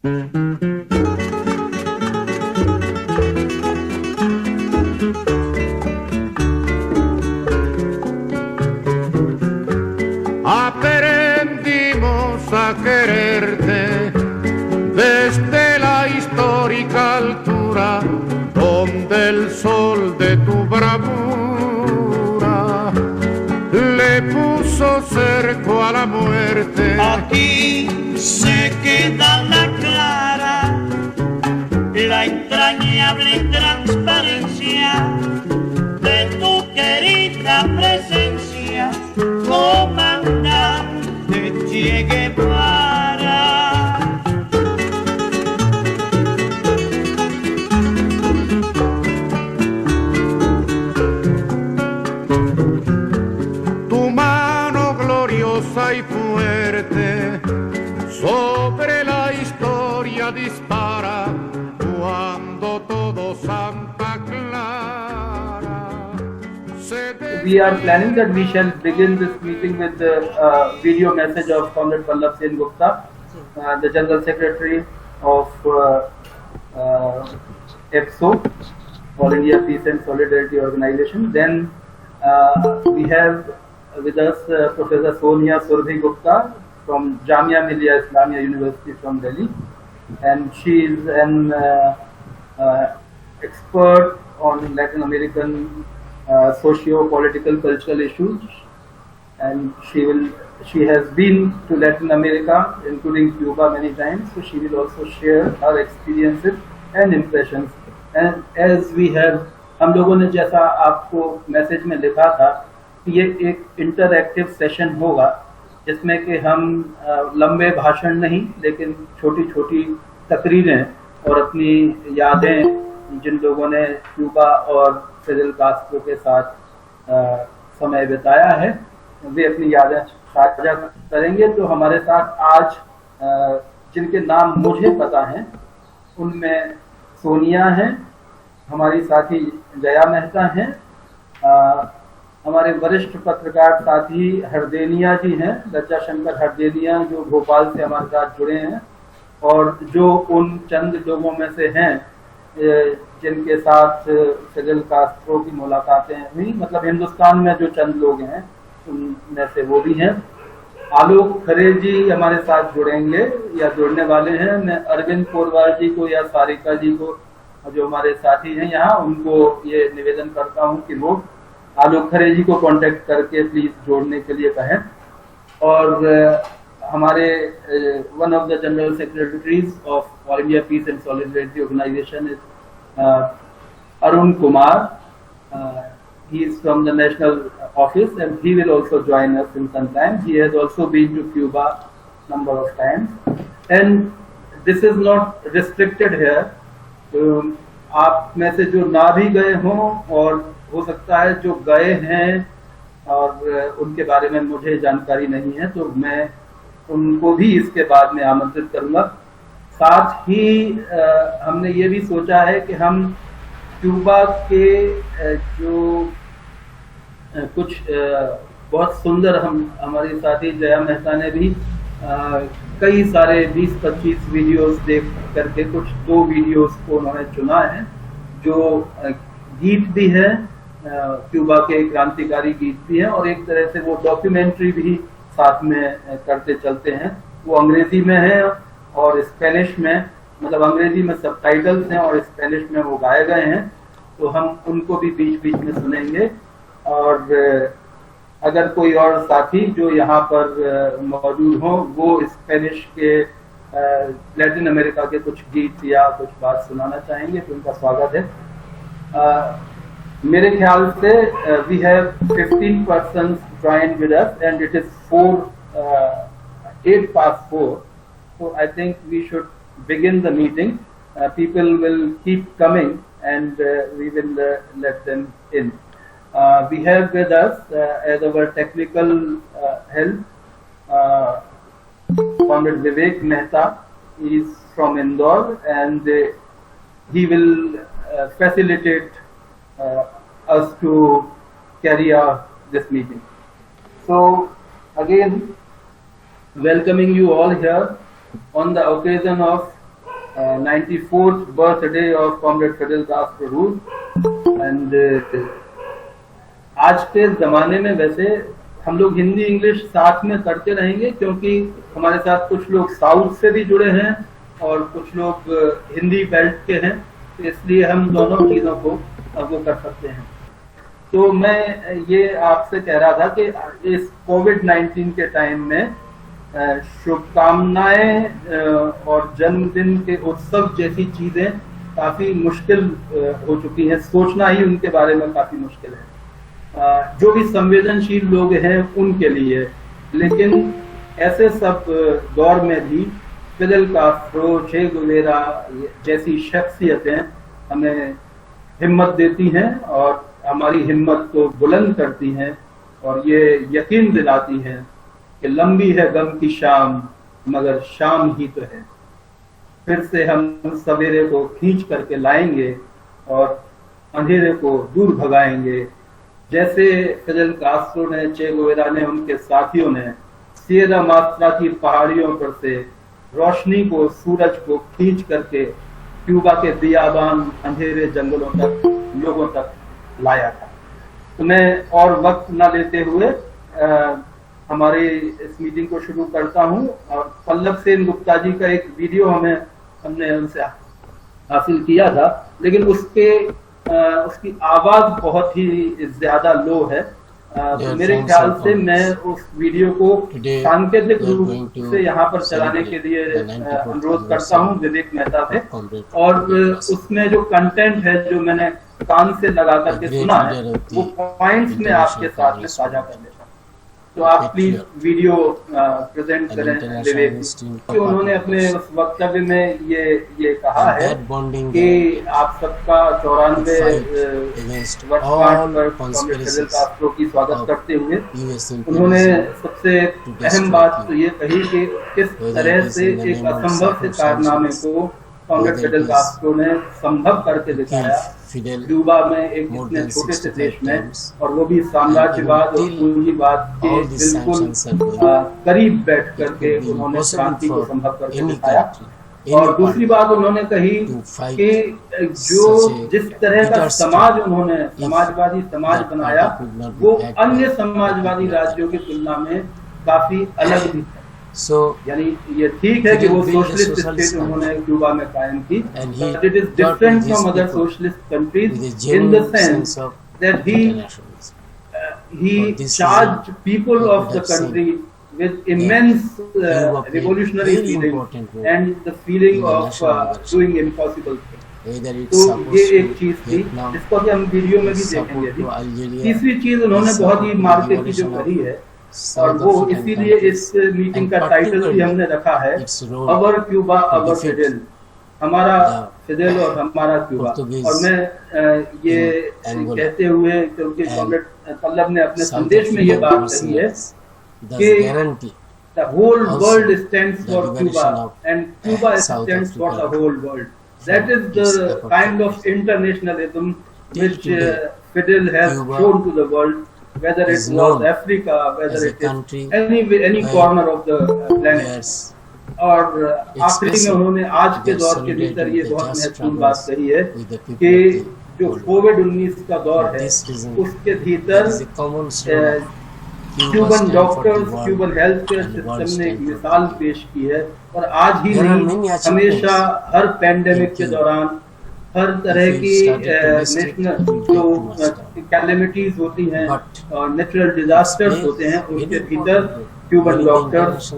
Aprendimos a quererte desde la histórica altura donde el sol de tu bravura le puso cerco a la muerte. Aquí se queda la clara, la entrañable transparencia de tu querida presencia, comandante Che Guevara. Tu mano gloriosa y fuerte sobre la historia dispara cuando todo Santa Clara se We are planning that we shall begin this meeting with the video message of Comrade Vallabh Sen Gupta, the General Secretary of EPSO, All India Peace and Solidarity Organization. Then we have with us Professor Sonia Surbhi Gupta from Jamia Millia Islamia University from Delhi, and she is an expert on Latin American socio-political cultural issues, and she has been to Latin America including Cuba many times, so she will also share her experiences and impressions. And as we have, हम लोगों ने जैसा आपको message में लिखा था कि ये एक इंटरएक्टिव सेशन होगा जिसमें कि हम लंबे भाषण नहीं लेकिन छोटी छोटी तकरीरें और अपनी यादें जिन लोगों ने क्यूबा और फिडेल कास्ट्रो के साथ समय बिताया है वे अपनी यादें साझा करेंगे। तो हमारे साथ आज जिनके नाम मुझे पता हैं उनमें सोनिया हैं, हमारी साथी जया मेहता हैं, हमारे वरिष्ठ पत्रकार साथी हरदेनिया जी हैं, लज्जा शंकर हरदेनिया जो भोपाल से हमारे साथ जुड़े हैं और जो उन चंद लोगों में से हैं जिनके साथ फिडेल कास्ट्रो की मुलाकातें हुई, मतलब हिंदुस्तान में जो चंद लोग हैं उनमें से वो भी हैं। आलोक खरे जी हमारे साथ जुड़ेंगे या जुड़ने वाले हैं। मैं अरविंद पोरवाल जी को या सारिका जी को जो हमारे साथी हैं यहाँ उनको ये निवेदन करता हूँ कि वो आलोक खरे जी को कांटेक्ट करके प्लीज जोड़ने के लिए कहें। और हमारे one of the general secretaries of All India Peace and Solidarity Organization is Arun Kumar. He is from the national office and he will also join us in some time. He has also been to Cuba number of times, and this is not restricted here. आप में से जो ना भी गए हों और हो सकता है जो गए हैं और उनके बारे में मुझे जानकारी नहीं है तो मैं उनको भी इसके बाद में आमंत्रित करूंगा। साथ ही हमने ये भी सोचा है कि हम क्यूबा के जो कुछ बहुत सुंदर हमारी साथी जया मेहता ने भी कई सारे 20-25 वीडियोस देख करके कुछ 2 वीडियोस को उन्होंने चुना है जो गीत भी है, क्यूबा के क्रांतिकारी गीत भी है और एक तरह से वो डॉक्यूमेंट्री भी साथ में करते चलते हैं। वो अंग्रेजी में है और स्पेनिश में, मतलब अंग्रेजी में सबटाइटल्स हैं और स्पेनिश में वो गाए गए हैं, तो हम उनको भी बीच बीच में सुनेंगे। और अगर कोई और साथी जो यहाँ पर मौजूद हो वो स्पेनिश के लैटिन अमेरिका के कुछ गीत या कुछ बात सुनाना चाहेंगे तो उनका स्वागत है। मेरे ख्याल से we have 15 persons joined with us and it is 8 past 4, so I think we should begin the meeting. People will keep coming and we will let them in. We have with us as our technical help Comrade Vivek Mehta. He is from Indore and he will facilitate us to carry out this meeting. So again, welcoming you all here on the occasion of 94th birthday of Comrade Fidel Castro and आज के ज़माने में वैसे हम लोग Hindi English साथ में करते रहेंगे, क्योंकि हमारे साथ कुछ लोग साउथ से भी जुड़े हैं और कुछ लोग हिंदी बेल्ट के हैं, तो इसलिए हम दोनों चीज़ों को वो कर सकते हैं। तो मैं ये आपसे कह रहा था कि इस कोविड-19 के टाइम में शुभकामनाएं और जन्मदिन के उत्सव जैसी चीज़ें काफ़ी मुश्किल हो चुकी हैं, सोचना ही उनके बारे में काफ़ी मुश्किल है, जो भी संवेदनशील लोग हैं उनके लिए। लेकिन ऐसे सब दौर में भी फिदेल कास्ट्रो, चे गुवेरा जैसी शख्सियतें हमें हिम्मत देती हैं और हमारी हिम्मत को बुलंद करती हैं और ये यकीन दिलाती हैं कि लंबी है गम की शाम मगर शाम ही तो है। फिर से हम सवेरे को खींच करके लाएंगे और अंधेरे को दूर भगाएंगे। जैसे फिदेल कास्ट्रो ने, चे गुवेरा ने, उनके साथियों ने सिएरा मास्त्रा की पहाड़ियों पर से रोशनी को, सूरज को खींच करके क्यूबा के बियाबान अंधेरे जंगलों तक, लोगों तक लाया था। तो मैं और वक्त न लेते हुए हमारे इस मीटिंग को शुरू करता हूं। और पल्लव सेन गुप्ता जी का एक वीडियो हमने उनसे हासिल किया था, लेकिन उसकी आवाज बहुत ही ज्यादा लो है। तो मेरे ख्याल से मैं उस वीडियो को सांकेतिक रूप से यहाँ पर चलाने के लिए अनुरोध करता हूँ विवेक मेहता से। और उसमें जो कंटेंट है जो मैंने कान से लगा करके सुना है वो पॉइंट्स में आपके साथ में साझा कर लेता हूँ। तो आप प्लीज वीडियो प्रेजेंट करें विवेक, कि उन्होंने अपने उस वक्तव्य में ये कहा है कि आप सबका 94 वर्षगांठ पर कॉमरेड फिदेल कास्ट्रो की स्वागत करते हुए उन्होंने सबसे अहम बात तो ये कही कि किस तरह से एक असंभव से कारनामे को कॉमरेड फिदेल कास्ट्रो ने संभव करके दिखाया क्यूबा में, एक इतने छोटे से देश में, और वो भी साम्राज्यवाद और पूंजीवाद के बिल्कुल करीब बैठ करके उन्होंने शांति को संभव करके दिखाया। और दूसरी बात उन्होंने कही कि जो जिस तरह का समाज उन्होंने समाजवादी समाज बनाया वो अन्य समाजवादी राज्यों की तुलना में काफी अलग भी है। यानी ये ठीक है कि वो सोशलिस्ट स्टेट उन्होंने क्यूबा में कायम की, but it is different from other socialist countries in the sense that he charged people of the country with immense revolutionary feeling and the feeling of doing impossible things. तो ये एक चीज थी जिसको कि हम वीडियो में भी देखेंगे। तीसरी चीज उन्होंने बहुत ही मार्के की जो कही है, और वो इसीलिए इस मीटिंग का टाइटल भी हमने रखा है अवर क्यूबा अवर फिडेल, हमारा फिदेल और हमारा क्यूबा। और मैं ये कहते हुए, क्योंकि कॉमरेड पल्लव ने अपने संदेश में ये बात कही है कि the whole world stands for Cuba and Cuba stands for the whole world. That is the kind of internationalism which Fidel has shown to the world, whether it was Africa, whether it is any corner of the planet. और आखिरी में उन्होंने आज के दौर के भीतर ये बहुत महत्वपूर्ण बात कही है कि जो कोविड-19 का दौर है उसके भीतर Cuban doctors, Cuban health care system ने एक मिसाल पेश की है। और आज ही नहीं, हमेशा हर पैंडेमिक के दौरान, हर तरह की नेशनल जो कैलेमिटीज होती हैं और नेचुरल डिजास्टर्स होते हैं, उसके भीतर क्यूबन डॉक्टर्स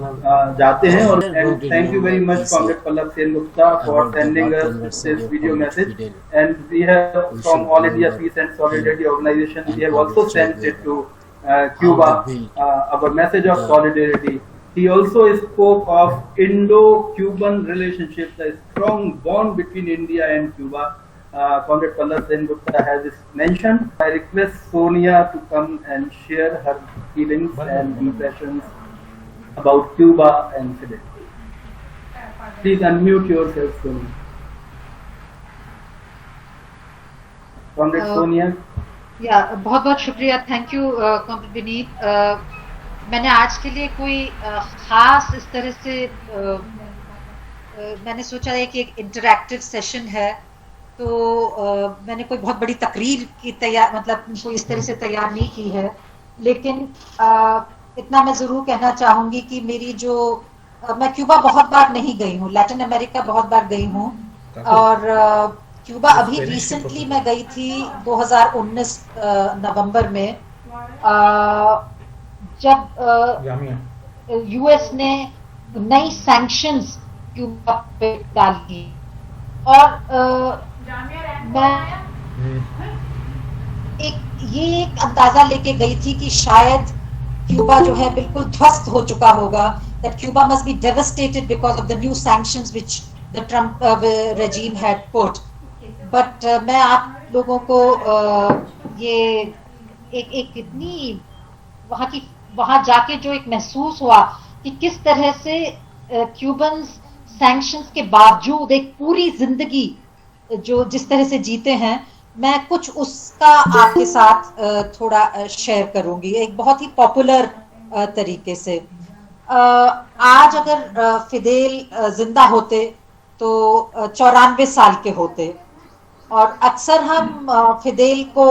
जाते हैं। और thank you very much comrade Pallav Sen Gupta for sending us this video message, and we have from All India Peace and Solidarity Organisation, we have also sent it to Cuba, our message of solidarity. He also spoke of Indo-Cuban relationship, the strong bond between India and Cuba. Comrade Pallav Sen Gupta has mentioned. I request Sonia to come and share her feelings and impressions about Cuba and Fidel. Please unmute yourself, Sonia. Comrade Sonia. बहुत बहुत शुक्रिया, thank you comrade Vineet. मैंने आज के लिए कोई खास इस तरह से मैंने सोचा है कि एक इंटरैक्टिव सेशन है, तो मैंने कोई बहुत बड़ी तकरीर की तैयार मतलब कोई इस तरह से तैयार नहीं की है, लेकिन इतना मैं जरूर कहना चाहूंगी कि मेरी जो मैं क्यूबा बहुत बार नहीं गई हूँ, लैटिन अमेरिका बहुत बार गई हूँ, और क्यूबा अभी रिसेंटली मैं गई थी 2019 नवंबर में, जब यूएस ने नई सैंक्शंस क्यूबा पे डाली, और मैं एक अंदाजा लेके गई थी कि शायद क्यूबा जो है बिल्कुल ध्वस्त हो चुका होगा, that Cuba must be devastated because of the new sanctions which the Trump regime had put. But मैं आप लोगों को ये एक इतनी वहां जाके जो एक महसूस हुआ कि किस तरह से क्यूबन्स सैंक्शंस के बावजूद एक पूरी जिंदगी जो जिस तरह से जीते हैं, मैं कुछ उसका आपके साथ थोड़ा शेयर करूंगी एक बहुत ही पॉपुलर तरीके से। आज अगर फिदेल जिंदा होते तो 94 साल के होते, और अक्सर हम फिदेल को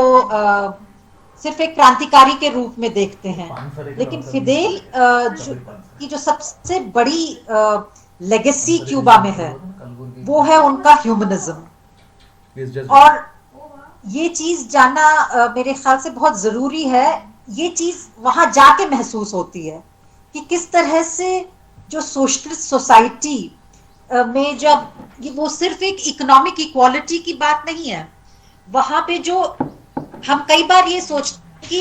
सिर्फ एक क्रांतिकारी के रूप में देखते हैं, लेकिन फिदेल की जो सबसे बड़ी लेगेसी क्यूबा में है वो है उनका ह्यूमनिज्म, और ये चीज जानना मेरे ख्याल से बहुत जरूरी है। ये चीज वहां जाके महसूस होती है कि किस तरह से जो सोशलिस्ट सोसाइटी में जब वो सिर्फ एक इकोनॉमिक इक्वालिटी की बात नहीं है, वहां पे जो हम कई बार ये सोचते कि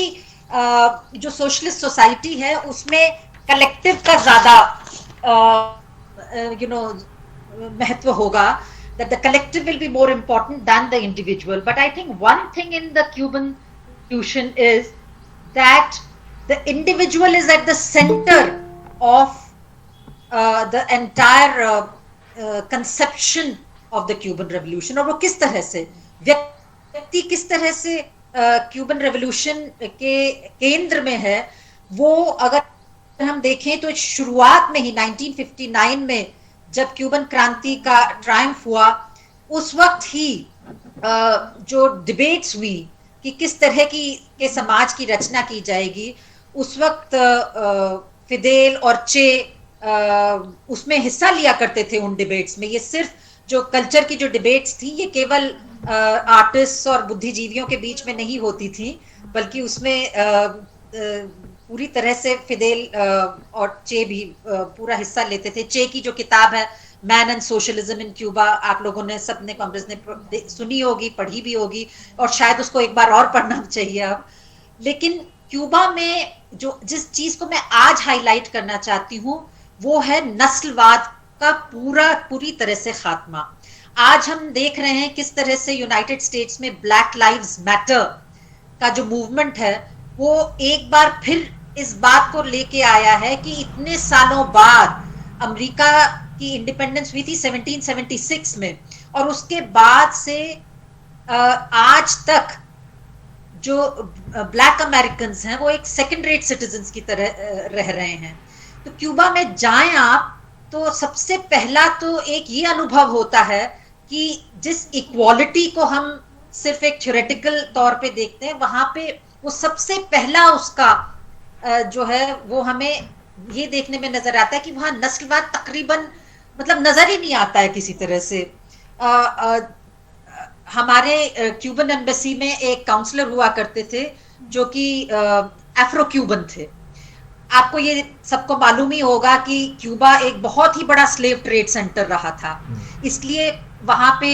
जो सोशलिस्ट सोसाइटी है उसमें कलेक्टिव का ज्यादा महत्व होगा, that the collective will be more important than the individual. But I think one thing in the Cuban Constitution is that the individual is at the center of the entire conception of the Cuban Revolution. और वो किस तरह से व्यक्ति किस तरह से Cuban revolution के केंद्र में है, वो अगर हम देखें तो शुरुआत में ही 1959 में जब क्यूबन क्रांति का ट्रायम्फ हुआ, उस वक्त ही जो डिबेट्स हुई कि किस तरह के समाज की रचना की जाएगी, उस वक्त फिदेल और चे उसमें हिस्सा लिया करते थे उन डिबेट्स में। ये सिर्फ जो कल्चर की जो डिबेट्स थी ये केवल आर्टिस्ट और बुद्धिजीवियों के बीच में नहीं होती थी, बल्कि उसमें पूरी तरह से फिदेल और चे भी पूरा हिस्सा लेते थे। चे की जो किताब है man and socialism in Cuba, आप लोगों ने सबने कांग्रेस ने सुनी होगी, पढ़ी भी होगी, और शायद उसको एक बार और पढ़ना चाहिए अब। लेकिन क्यूबा में जो जिस चीज को मैं आज हाईलाइट करना चाहती हूँ वो है नस्लवाद का पूरी तरह से खात्मा। आज हम देख रहे हैं किस तरह से यूनाइटेड स्टेट्स में ब्लैक लाइव्स मैटर का जो मूवमेंट है वो एक बार फिर इस बात को लेके आया है कि इतने सालों बाद अमेरिका की इंडिपेंडेंस हुई थी 1776 में, और उसके बाद से आज तक जो ब्लैक अमेरिकन हैं वो एक सेकंड रेट सिटीजन्स की तरह रह रहे हैं। तो क्यूबा में जाएं आप तो सबसे पहला तो एक ये अनुभव होता है कि जिस इक्वालिटी को हम सिर्फ एक थ्योरेटिकल तौर पे देखते हैं, वहां पे वो सबसे पहला उसका जो है वो हमें ये देखने में नजर आता है कि वहां नस्लवाद तकरीबन मतलब नजर ही नहीं आता है किसी तरह से। हमारे क्यूबन एम्बेसी में एक काउंसलर हुआ करते थे जो कि अफ्रो क्यूबन थे। आपको ये सबको मालूम ही होगा कि क्यूबा एक बहुत ही बड़ा स्लेव ट्रेड सेंटर रहा था, इसलिए वहां पे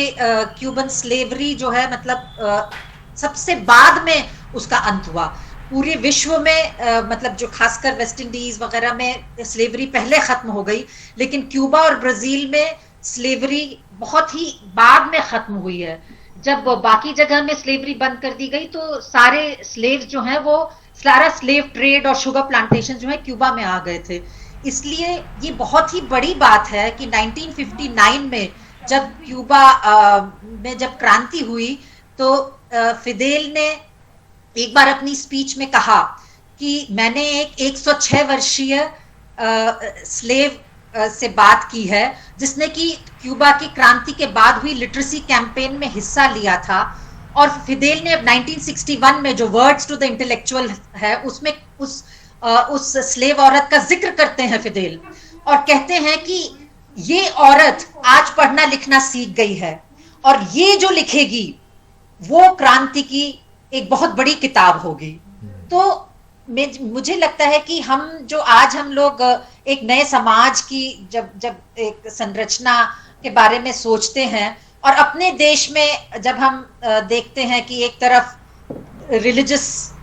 क्यूबन स्लेवरी जो है मतलब सबसे बाद में उसका अंत हुआ। पूरे विश्व में मतलब जो खासकर वेस्ट इंडीज वगैरह में स्लेवरी पहले खत्म हो गई, लेकिन क्यूबा और ब्राजील में स्लेवरी बहुत ही बाद में खत्म हुई है। जब बाकी जगह में स्लेवरी बंद कर दी गई तो सारे स्लेव्स जो हैं वो सारा स्लेव ट्रेड और शुगर प्लांटेशन जो है क्यूबा में आ गए थे। इसलिए ये बहुत ही बड़ी बात है कि 1959 में जब क्यूबा में जब क्रांति हुई तो फिदेल ने एक बार अपनी स्पीच में कहा कि मैंने एक 106 वर्षीय स्लेव से बात की है, जिसने कि क्यूबा की क्रांति के बाद हुई लिटरेसी कैंपेन में हिस्सा लिया था। और फिदेल ने 1961 में जो वर्ड्स टू द इंटेलेक्चुअल है उसमें उस स्लेव औरत का जिक्र करते हैं फिदेल, और कहते हैं कि ये औरत आज पढ़ना लिखना सीख गई है और ये जो लिखेगी वो क्रांति की एक बहुत बड़ी किताब होगी। तो मुझे लगता है कि हम लोग एक नए समाज की जब एक संरचना के बारे में सोचते हैं, और अपने देश में जब हम देखते हैं कि एक तरफ रिलीजियस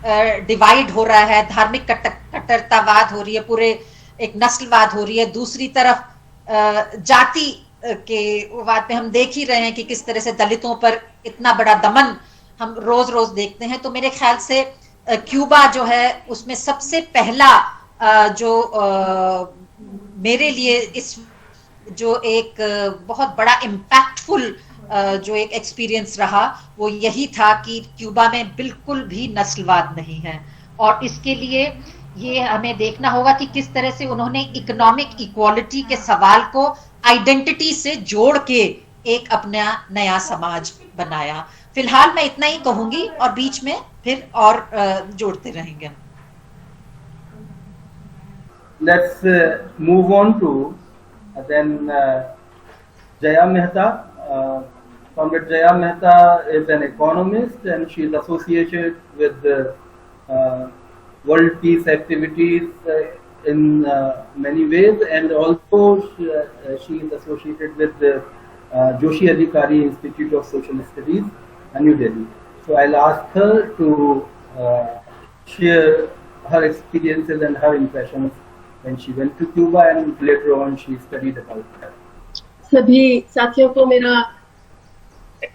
डिवाइड हो रहा है, धार्मिक कट्टरतावाद हो रही है, पूरे एक नस्लवाद हो रही है, दूसरी तरफ जाति के वाद में हम देख ही रहे हैं कि किस तरह से दलितों पर इतना बड़ा दमन हम रोज रोज देखते हैं। तो मेरे ख्याल से क्यूबा जो है उसमें सबसे पहला जो मेरे लिए इस जो एक बहुत बड़ा इम्पैक्टफुल जो एक एक्सपीरियंस रहा वो यही था कि क्यूबा में बिल्कुल भी नस्लवाद नहीं है, और इसके लिए ये हमें देखना होगा कि किस तरह से उन्होंने इकोनॉमिक इक्वालिटी के सवाल को आइडेंटिटी से जोड़ के एक अपना नया समाज बनाया। फिलहाल मैं इतना ही कहूंगी और बीच में फिर और जोड़ते रहेंगे। Let's move on to then Jaya Mehta. Comrade Jaya Mehta is an economist and she is associated with world peace activities in many ways, and also she is associated with the Joshi Adhikari Institute of Social Studies, New Delhi. So I'll ask her to share her experiences and her impressions when she went to Cuba and later on she studied about that. सभी साथियों को मेरा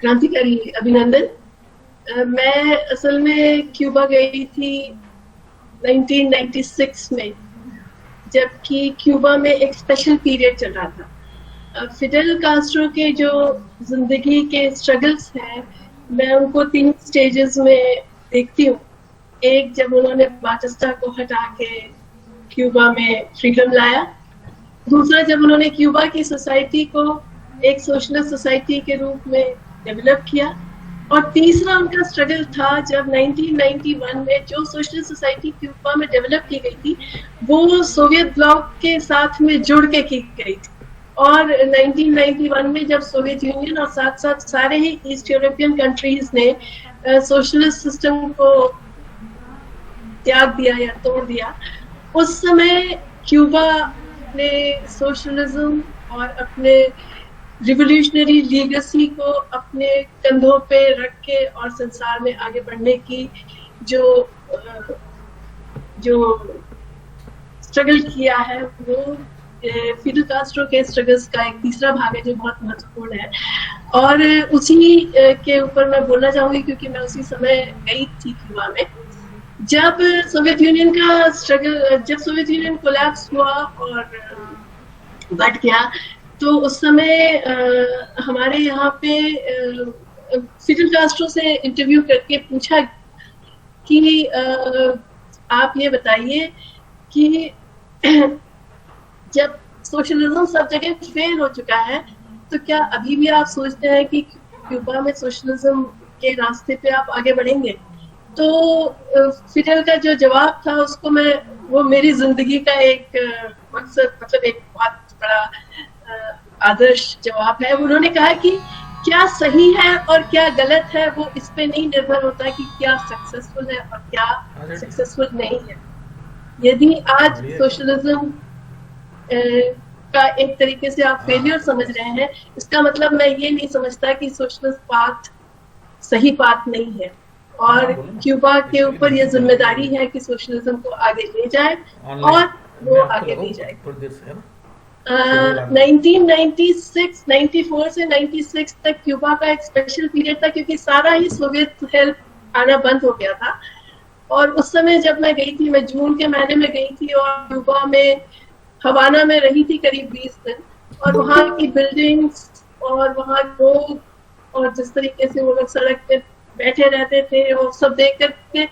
क्रांतिकारी अभिनंदन। मैं असल में Cuba गई थी 1996 में, जबकि क्यूबा में एक स्पेशल पीरियड चल रहा था। फिडेल कास्ट्रो के जो जिंदगी के स्ट्रगल्स हैं मैं उनको 3 स्टेजेस में देखती हूँ। एक, जब उन्होंने बाटिस्टा को हटा के क्यूबा में फ्रीडम लाया। दूसरा, जब उन्होंने क्यूबा की सोसाइटी को एक सोशलिस्ट सोसाइटी के रूप में डेवलप किया। और तीसरा उनका स्ट्रगल था जब 1991 में जो सोशलिस्ट सोसाइटी क्यूबा में डेवलप की गई थी वो सोवियत ब्लॉक के साथ में जुड़ के की गई थी। और 1991 में जब सोवियत यूनियन और साथ साथ सारे ही ईस्ट यूरोपियन कंट्रीज ने सोशलिस्ट सिस्टम को त्याग दिया या तोड़ दिया, उस समय क्यूबा ने सोशलिज्म और अपने रिवोल्यूशनरी लीगेसी को अपने कंधों पे रख के और संसार में आगे बढ़ने की जो स्ट्रगल किया है वो फिडेल कास्ट्रो के स्ट्रगल्स का एक तीसरा भाग है जो बहुत महत्वपूर्ण है। और उसी के ऊपर मैं बोलना चाहूंगी क्योंकि मैं उसी समय गई थी क्यूबा में। जब सोवियत यूनियन का स्ट्रगल, जब सोवियत यूनियन कोलैप्स हुआ और बढ़ गया, तो उस समय हमारे यहाँ पे फिडेल कास्ट्रो से इंटरव्यू करके पूछा कि आप ये बताइए कि जब सोशलिज्म सब जगह फेल हो चुका है तो क्या अभी भी आप सोचते हैं कि क्यूबा में सोशलिज्म के रास्ते पे आप आगे बढ़ेंगे? तो फिडेल का जो जवाब था उसको वो मेरी जिंदगी का एक मकसद, मतलब एक बहुत बड़ा आदर्श जवाब है। उन्होंने कहा कि क्या सही है और क्या गलत है वो इस पे नहीं निर्भर होता कि क्या सक्सेसफुल है और क्या सक्सेसफुल नहीं है। यदि आज सोशलिज्म का एक तरीके से आप फेलियर समझ रहे हैं, इसका मतलब मैं ये नहीं समझता कि सोशलिस्ट पाथ सही पाथ नहीं है। और क्यूबा के ऊपर ये जिम्मेदारी है कि सोशलिज्म को आगे ले जाए और वो आगे ले जाए। 1994 से 96 तक क्यूबा का एक स्पेशल पीरियड था क्योंकि सारा ही सोवियत हेल्प आना बंद हो गया था। और उस समय जब मैं गई थी, मैं जून के महीने में गई थी और क्यूबा में हवाना में रही थी करीब 20 दिन। और वहाँ की बिल्डिंग्स और वहाँ लोग और जिस तरीके से वो लोग सड़क पे बैठे रहते थे वो सब देख करके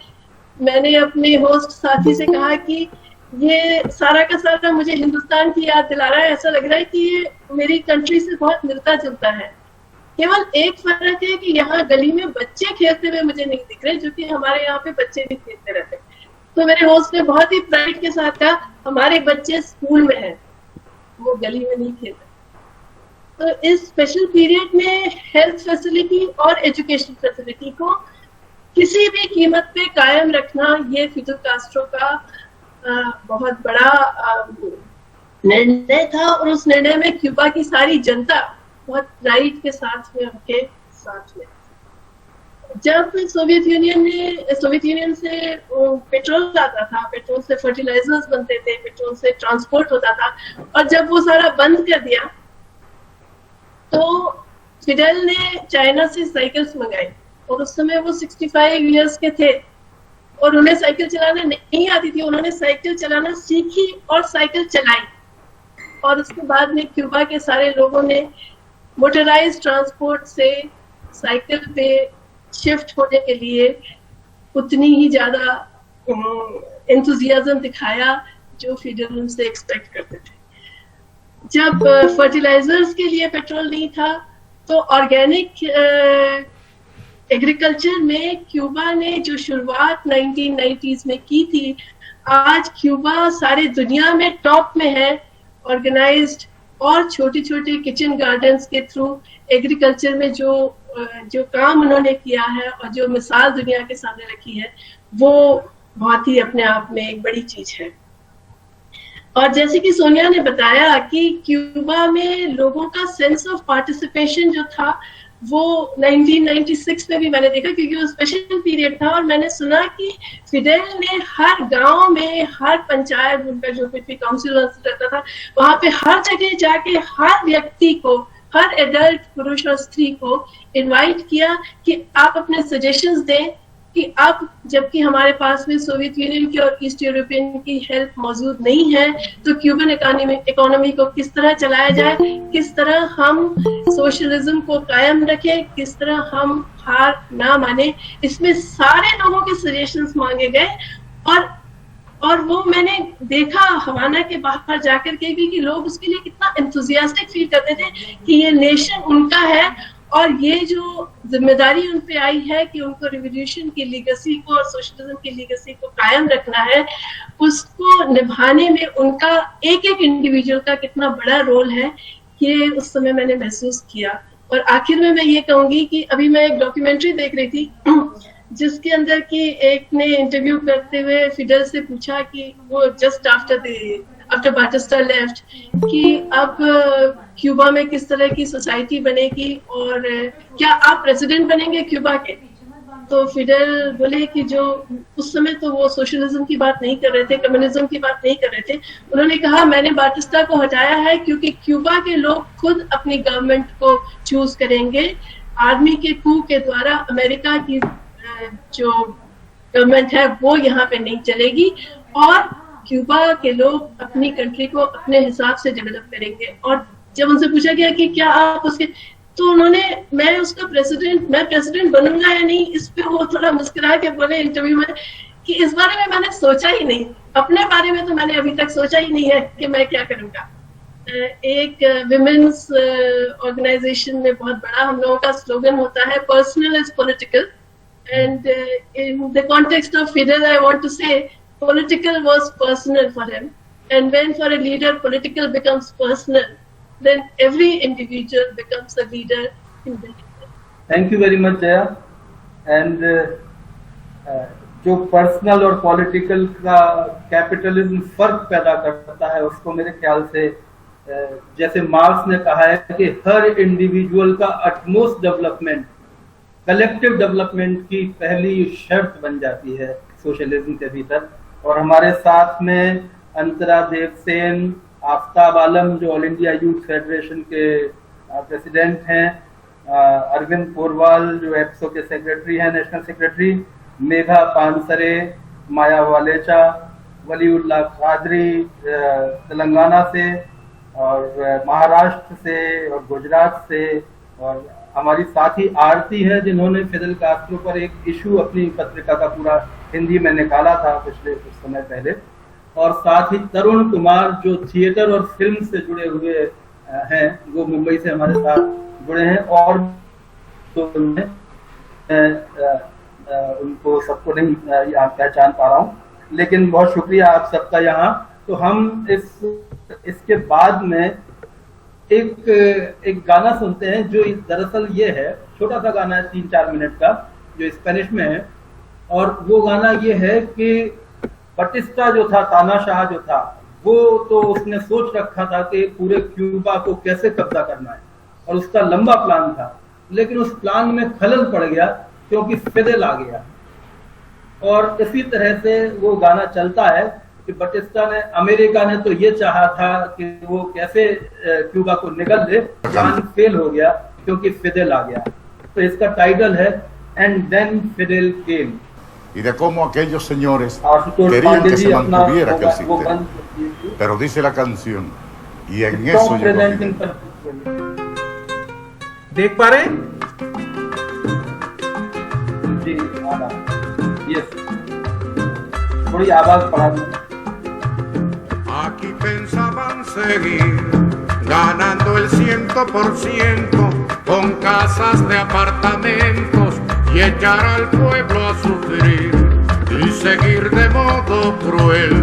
मैंने अपने होस्ट साथी से कहा कि ये सारा का सारा मुझे हिंदुस्तान की याद दिला रहा है। ऐसा लग रहा है कि ये मेरी कंट्री से बहुत मिलता जुलता है। केवल एक फर्क है कि यहाँ गली में बच्चे खेलते हुए मुझे नहीं दिख रहे, जो कि हमारे यहाँ पे बच्चे भी खेलते रहते हैं। तो मेरे होस्ट ने बहुत ही प्राइड के साथ कहा हमारे बच्चे स्कूल में हैं, वो गली में नहीं खेलते। तो इस स्पेशल पीरियड में हेल्थ फैसिलिटी और एजुकेशन फैसिलिटी को किसी भी कीमत पे कायम रखना, ये फिडेल कास्ट्रो का बहुत बड़ा निर्णय था। और उस निर्णय में क्यूबा की सारी जनता बहुत प्राइड के साथ में उनके साथ में। जब सोवियत यूनियन से पेट्रोल आता था, पेट्रोल से फर्टिलाइजर्स बनते थे, पेट्रोल से ट्रांसपोर्ट होता था, और जब वो सारा बंद कर दिया तो फिडेल ने चाइना से साइकिल्स मंगाई। और उस समय वो 65 इयर्स के थे और उन्हें साइकिल चलाना नहीं आती थी। उन्होंने साइकिल चलाना सीखी और साइकिल चलाई। और उसके बाद में क्यूबा के सारे लोगों ने मोटराइज्ड ट्रांसपोर्ट से साइकिल पे शिफ्ट होने के लिए उतनी ही ज्यादा एंथुजियाज्म दिखाया जो फिडेल उनसे एक्सपेक्ट करते थे। जब फर्टिलाइजर्स के लिए पेट्रोल नहीं था तो ऑर्गेनिक एग्रीकल्चर में क्यूबा ने जो शुरुआत 1990s में की थी, आज क्यूबा सारी दुनिया में टॉप में है। ऑर्गेनाइज्ड और छोटे छोटे किचन गार्डन्स के थ्रू एग्रीकल्चर में जो काम उन्होंने किया है और जो मिसाल दुनिया के सामने रखी है, वो बहुत ही अपने आप में एक बड़ी चीज है। और जैसे कि सोनिया ने बताया कि क्यूबा में लोगों का सेंस ऑफ पार्टिसिपेशन जो था वो 1996 में भी मैंने देखा, क्योंकि वो स्पेशल पीरियड था। और मैंने सुना कि फिडेल ने हर गांव में, हर पंचायत, उनका जो कुछ भी काउंसिल रहता था, वहां पे हर जगह जाके हर व्यक्ति को, हर एडल्ट पुरुष और स्त्री को इनवाइट किया कि आप अपने सजेशंस दें कि अब जबकि हमारे पास में सोवियत यूनियन की और ईस्ट यूरोपियन की हेल्प मौजूद नहीं है, तो क्यूबन इकोनॉमी को किस तरह चलाया जाए, किस तरह हम सोशलिज्म को कायम रखें, किस तरह हम हार ना माने। इसमें सारे लोगों के सजेशंस मांगे गए। और वो मैंने देखा हवाना के बाहर जाकर के भी कि लोग उसके लिए कितना एंथुजियास्टिक फील करते थे कि ये नेशन उनका है और ये जो जिम्मेदारी उन पे आई है कि उनको रिवॉल्यूशन की लीगेसी को और सोशलिज्म की लीगेसी को कायम रखना है, उसको निभाने में उनका एक एक इंडिविजुअल का कितना बड़ा रोल है, ये उस समय मैंने महसूस किया। और आखिर में मैं ये कहूंगी कि अभी मैं एक डॉक्यूमेंट्री देख रही थी जिसके अंदर की एक ने इंटरव्यू करते हुए फिडेल से पूछा कि वो जस्ट आफ्टर बाटिस्टा लेफ्ट कि अब क्यूबा में किस तरह की सोसाइटी बनेगी और क्या आप प्रेसिडेंट बनेंगे क्यूबा के। तो फिडेल बोले कि जो उस समय तो वो सोशलिज्म की बात नहीं कर रहे थे, कम्युनिज्म की बात नहीं कर रहे थे। उन्होंने कहा मैंने बाटिस्टा को हटाया है क्योंकि क्यूबा के लोग खुद अपनी गवर्नमेंट को चूज करेंगे। आर्मी के कू के द्वारा अमेरिका की जो गवर्नमेंट है वो यहाँ पे नहीं चलेगी और क्यूबा के लोग अपनी कंट्री को अपने हिसाब से डेवलप करेंगे। और जब उनसे पूछा गया कि क्या आप उसके, तो उन्होंने मैं प्रेसिडेंट बनूंगा या नहीं, इस पे वो थोड़ा मुस्कुरा के बोले इंटरव्यू में कि इस बारे में मैंने सोचा ही नहीं, अपने बारे में तो मैंने अभी तक सोचा ही नहीं है कि मैं क्या करूंगा। एक विमेन्स ऑर्गेनाइजेशन में बहुत बड़ा हम लोगों का स्लोगन होता है personal is political, and in the context of Fidel I want to say political was personal for him, and when for a leader political becomes personal, then every individual becomes a leader individually. Thank you very much Jaya। and जो personal और political का capitalism फर्क पैदा करता है उसको मेरे ख्याल से जैसे मार्क्स ने कहा है कि हर इंडिविजुअल का अटमोस्ट डेवलपमेंट कलेक्टिव डेवलपमेंट की पहली शर्त बन जाती है सोशलिज्म के भीतर। और हमारे साथ में अंतरा देवसेन, आफ्ताब आलम जो ऑल इंडिया यूथ फेडरेशन के प्रेसिडेंट हैं, अरविंद पोरवाल जो एप्सो के सेक्रेटरी हैं, नेशनल सेक्रेटरी, मेघा पानसरे, माया वालेचा, वलीउल्लाह कादरी तेलंगाना से और महाराष्ट्र से और गुजरात से, और हमारी साथी आरती है जिन्होंने फिडेल कास्ट्रो पर एक इशू अपनी पत्रिका का पूरा हिंदी में निकाला था पिछले कुछ समय पहले। और साथ ही तरुण कुमार जो थिएटर और फिल्म से जुड़े हुए हैं, वो मुंबई से हमारे साथ जुड़े हैं। और तो उनको सबको नहीं यहाँ पहचान पा रहा हूँ, लेकिन बहुत शुक्रिया आप सबका यहाँ। तो हम इसके बाद में एक गाना सुनते हैं जो दरअसल ये है, छोटा सा गाना है 3-4 मिनट का, जो स्पेनिश में है। और वो गाना ये है कि बटिस्टा जो था, तानाशाह जो था, वो तो उसने सोच रखा था कि पूरे क्यूबा को कैसे कब्जा करना है, और उसका लंबा प्लान था, लेकिन उस प्लान में खलल पड़ गया क्योंकि फिदेल आ गया। और इसी तरह से वो गाना चलता है कि अमेरिका ने तो ये चाहा था कि वो कैसे क्यूबा को निगल दे, प्लान फेल हो गया क्योंकि फिदेल आ गया। तो इसका टाइटल है and then Fidel came. Y de cómo aquellos señores querían que se mantuviera aquel sistema. Pero dice la canción, y en eso llegó Fidel. देख पा रहे हैं? जी, यस, थोड़ी आवाज बढ़ा दें। Aquí pensaban seguir ganando el 100% con casas de apartamentos y echar al pueblo a sufrir y seguir de modo cruel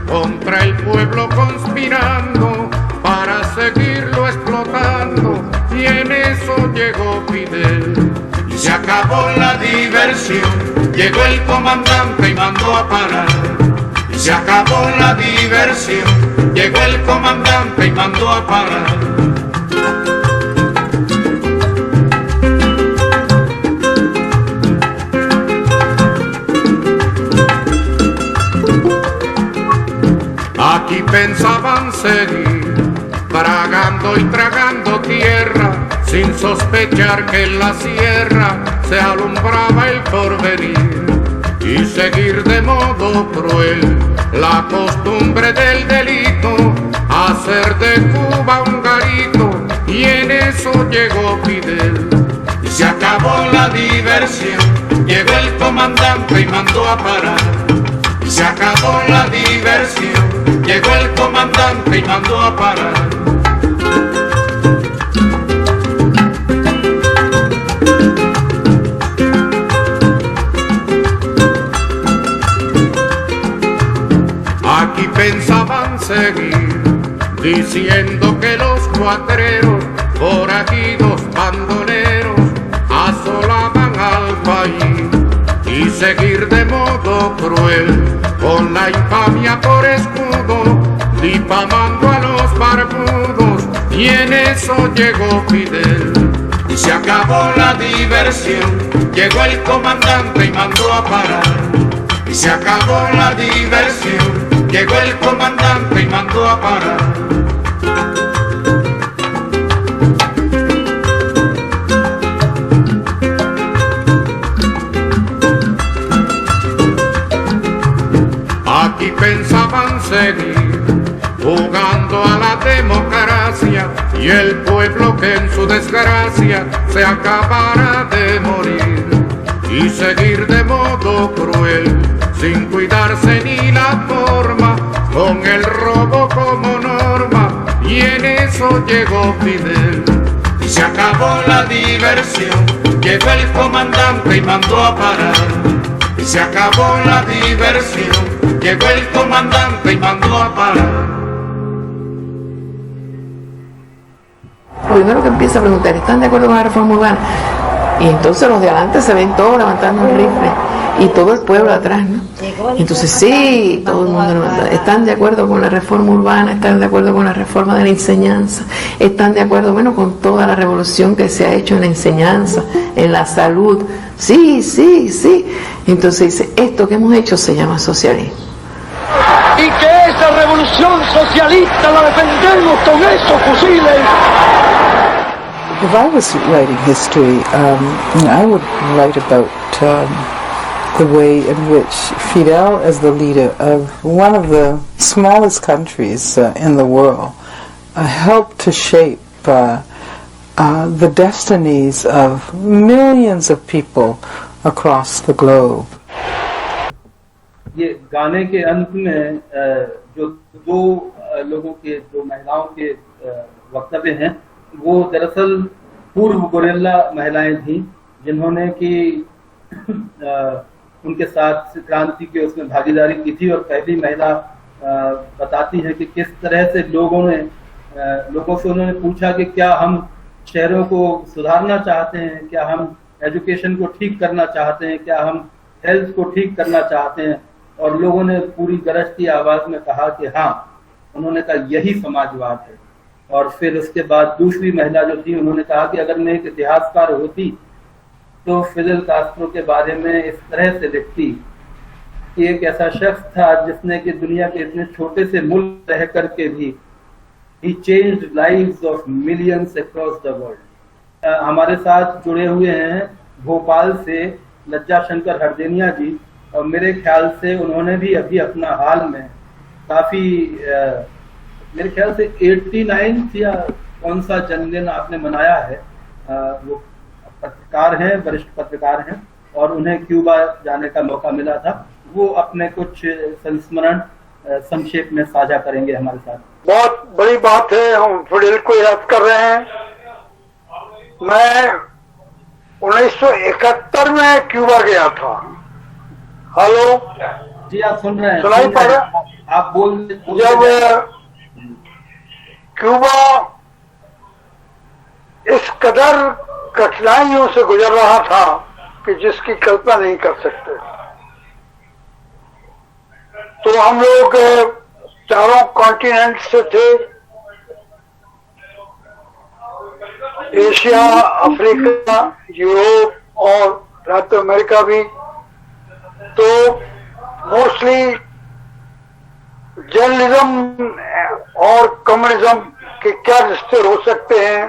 contra el pueblo conspirando para seguirlo explotando, y en eso llegó Fidel y se acabó la diversión. Llegó el comandante y mandó a parar y se acabó la diversión. Llegó el comandante y mandó a parar. Aquí pensaban seguir tragando y tragando tierra, sin sospechar que en la sierra se alumbraba el porvenir, y seguir de modo cruel la costumbre del delito, hacer de Cuba un garito, y en eso llegó Fidel y se acabó la diversión. Llegó el comandante y mandó a parar y se acabó la diversión. Llegó el comandante y mandó a parar. Aquí pensaban seguir diciendo que los cuatreros, forajidos, bandoleros, asolaban al país, y seguir de modo cruel con la infamia por escudo, difamando a los barbudos, y en eso llegó Fidel y se acabó la diversión. Llegó el comandante y mandó a parar y se acabó la diversión. Llegó el comandante y mandó a parar. Aquí pensaban seguir jugando a la democracia, y el pueblo que en su desgracia se acabara de morir, y seguir de modo cruel sin cuidarse ni la forma, con el robo como norma, y en eso llegó Fidel y se acabó la diversión. Llegó el comandante y mandó a parar y se acabó la diversión. Llegó el comandante y mandó a parar. Lo primero que empieza a preguntar, ¿están de acuerdo con la reforma urbana? Y entonces los de adelante se ven todos levantando un rifle y todo el pueblo atrás, ¿no? Entonces sí, todo el mundo levanta. ¿Están de acuerdo con la reforma urbana? ¿Están de acuerdo con la reforma de la enseñanza? ¿Están de acuerdo, bueno, con toda la revolución que se ha hecho en la enseñanza, en la salud? Sí, sí, sí. Entonces dice, esto que hemos hecho se llama socialismo. Y que esa revolución socialista la defendemos con esos fusiles. If I was writing history, I would write about the way in which Fidel, as the leader of one of the smallest countries in the world, helped to shape the destinies of millions of people across the globe. ये गाने के अंत में जो दो लोगों के, दो महिलाओं के वक्तव्य हैं, वो दरअसल पूर्व गोरेला महिलाएं थी जिन्होंने कि उनके साथ क्रांति के उसमें भागीदारी की थी। और पहली महिला बताती है कि किस तरह से लोगों से उन्होंने पूछा कि क्या हम शहरों को सुधारना चाहते हैं, क्या हम एजुकेशन को ठीक करना चाहते हैं, क्या हम हेल्थ को ठीक करना चाहते हैं। और लोगों ने पूरी गरजती आवाज में कहा कि हाँ। उन्होंने कहा यही समाजवाद है। और फिर उसके बाद दूसरी महिला जो थी, उन्होंने कहा कि अगर मैं एक इतिहासकार होती तो फिदेल कास्ट्रो के बारे में इस तरह से लिखती कि एक ऐसा शख्स था जिसने कि दुनिया के इतने छोटे से मुल्क रह करके भी he changed lives of millions across the world। हमारे साथ जुड़े हुए हैं भोपाल से लज्जा शंकर हरदेनिया जी, और मेरे ख्याल से उन्होंने भी अभी अपना हाल में काफी मेरे ख्याल से 89 या कौन सा जन्मदिन आपने मनाया है। वो पत्रकार हैं, वरिष्ठ पत्रकार हैं, और उन्हें क्यूबा जाने का मौका मिला था। वो अपने कुछ संस्मरण संक्षेप में साझा करेंगे हमारे साथ। बहुत बड़ी बात है, हम फिडेल को याद कर रहे हैं। मैं 1971 में क्यूबा गया था। हेलो जी, आप सुन रहे हैं? सुनाई पड़ रहा? आप बोल। जब क्यूबा इस कदर कठिनाइयों से गुजर रहा था कि जिसकी कल्पना नहीं कर सकते, तो हम लोग चारों कॉन्टिनेंट से थे, एशिया, अफ्रीका, यूरोप और लातिन अमेरिका भी। तो मोस्टली जर्नलिज्म और कम्युनिज्म के क्या रिश्ते हो सकते हैं,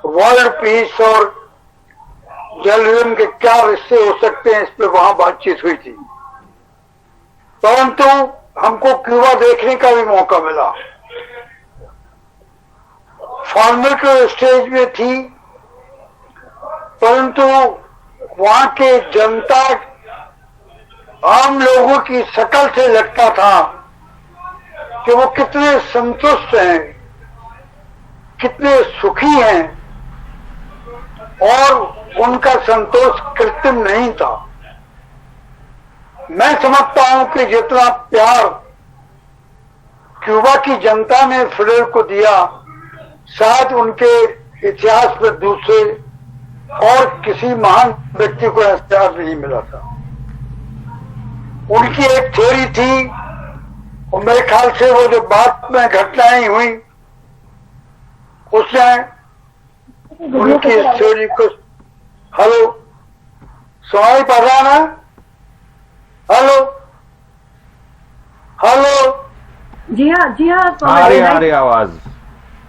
वर्ल्ड पीस और जर्नलिज्म के क्या रिश्ते हो सकते हैं, इस पे वहां बातचीत हुई थी। परंतु हमको क्यूबा देखने का भी मौका मिला। फॉर्मेटिव स्टेज में थी, परंतु वहां के जनता, आम लोगों की शकल से लगता था कि वो कितने संतुष्ट हैं, कितने सुखी हैं, और उनका संतोष कृत्रिम नहीं था। मैं समझता हूं कि जितना प्यार क्यूबा की जनता ने फिडेल को दिया, शायद उनके इतिहास में दूसरे और किसी महान व्यक्ति को एहसास नहीं मिला था। उनकी एक थ्योरी थी, और मेरे ख्याल से वो जो बाद में घटनाएं हुई, उसने उनकी इस थ्योरी को। हेलो, सुनाई पड़ रहा ना? हेलो हेलो, जी हाँ आ रही आवाज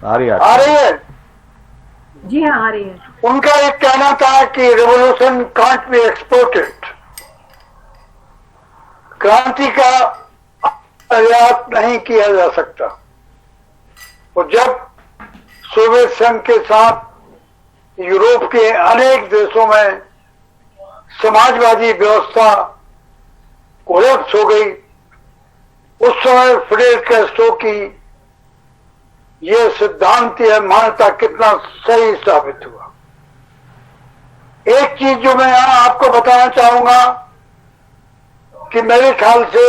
आ रही है। जी हाँ, आ रही है। उनका एक कहना था कि रेवोल्यूशन कांट बी एक्सपोर्टेड, क्रांति का आयात नहीं किया जा सकता। और जब सोवियत संघ के साथ यूरोप के अनेक देशों में समाजवादी व्यवस्था कोलैप्स हो गई, उस समय फिडेल कैस्ट्रो की यह सिद्धांत या मान्यता कितना सही साबित हुआ। एक चीज जो मैं यहां आपको बताना चाहूंगा कि मेरे ख्याल से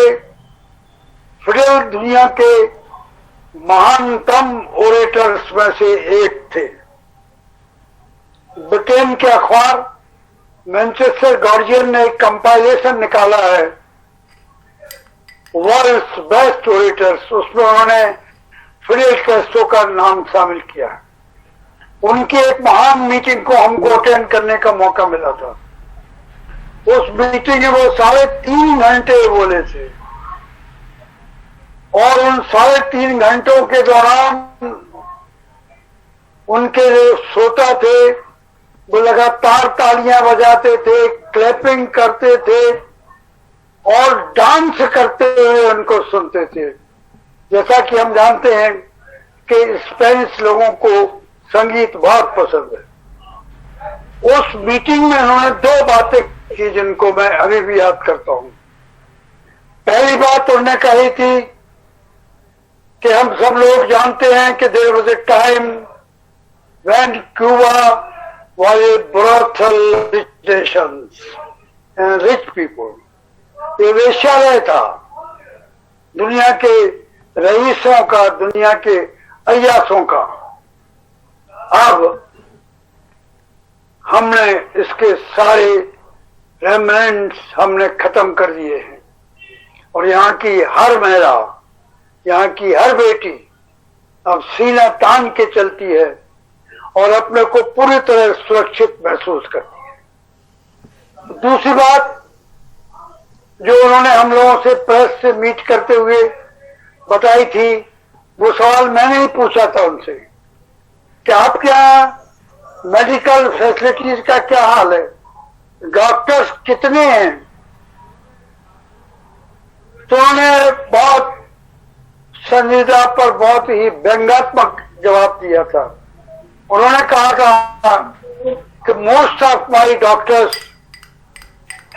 फिडेल दुनिया के महानतम ओरेटर्स में से एक थे। ब्रिटेन के अखबार मैनचेस्टर गार्जियन ने एक कंपाइलेशन निकाला है, वर्ल्ड्स बेस्ट ओरेटर्स, उसमें उन्होंने फिडेल कैस्ट्रो का नाम शामिल किया है। उनकी एक महान मीटिंग को हमको अटेंड करने का मौका मिला था। उस मीटिंग में वो 3.5 घंटे बोले थे, और उन 3.5 घंटों के दौरान उनके जो श्रोता थे वो लगातार तालियां बजाते थे, क्लैपिंग करते थे और डांस करते हुए उनको सुनते थे। जैसा कि हम जानते हैं कि स्पेनिश लोगों को संगीत बहुत पसंद है। उस मीटिंग में उन्होंने 2 बातें की जिनको मैं अभी भी याद करता हूं। पहली बात उन्होंने कही थी कि हम सब लोग जानते हैं कि there was a time when Cuba was a brothel rich nations and rich people. ये वेश्यालय था दुनिया के रईसों का, दुनिया के अय्यासों का। अब हमने इसके सारे रेमनेंट्स हमने खत्म कर दिए हैं और यहाँ की हर महिला, यहाँ की हर बेटी अब सीना तान के चलती है और अपने को पूरी तरह सुरक्षित महसूस करती है। दूसरी बात जो उन्होंने हम लोगों से प्रेस से मीट करते हुए बताई थी, वो सवाल मैंने ही पूछा था उनसे कि आपके यहाँ मेडिकल फैसिलिटीज का क्या हाल है, डॉक्टर्स कितने हैं? तो उन्होंने बहुत संजीदा पर बहुत ही व्यंग्यात्मक जवाब दिया था। उन्होंने कहा था कि most of my doctors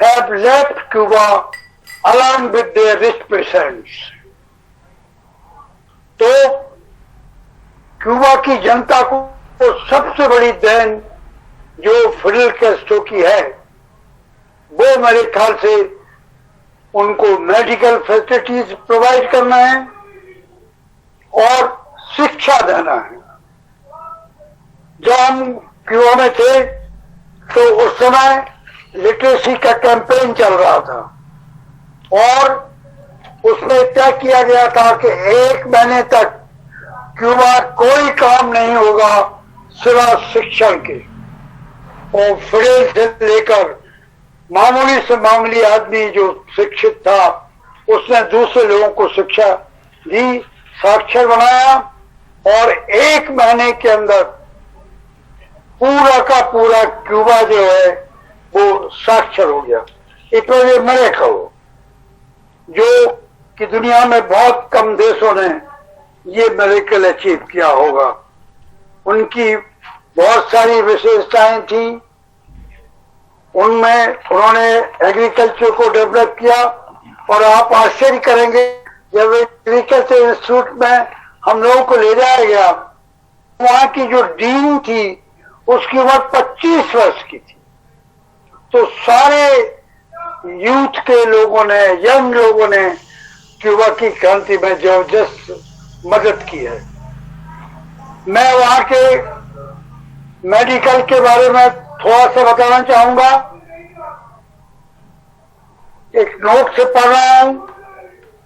have left Cuba along with their rich patients। तो क्यूबा की जनता को सबसे बड़ी देन जो फिडेल कैस्ट्रो की है, वो मेरे ख्याल से उनको मेडिकल फैसिलिटीज प्रोवाइड करना है और शिक्षा देना है। जब हम क्यूबा में थे तो उस समय लिटरेसी का कैंपेन चल रहा था और उसमें तय किया गया था कि 1 महीने तक क्यूबा कोई काम नहीं होगा सिवा शिक्षण के। और फिडेल से लेकर मामूली से मामूली आदमी जो शिक्षित था, उसने दूसरे लोगों को शिक्षा दी, साक्षर बनाया और 1 महीने के अंदर पूरा का पूरा क्यूबा जो है वो साक्षर हो गया। इट वॉज ए मिरेकल जो कि दुनिया में बहुत कम देशों ने ये मिरेकल अचीव किया होगा। उनकी बहुत सारी विशेषताएं थी, उनमें उन्होंने एग्रीकल्चर को डेवलप किया और आप आश्चर्य करेंगे जब एग्रीकल्चर इंस्टीट्यूट में हम लोगों को ले जाया गया, वहां की जो डीन थी उसकी उम्र 25 वर्ष की थी। तो सारे यूथ के लोगों ने, यंग लोगों ने क्यूबा की क्रांति में जबरदस्त मदद की है। मैं वहां के मेडिकल के बारे में थोड़ा सा बताना चाहूंगा। एक नोट से पढ़ रहा हूं,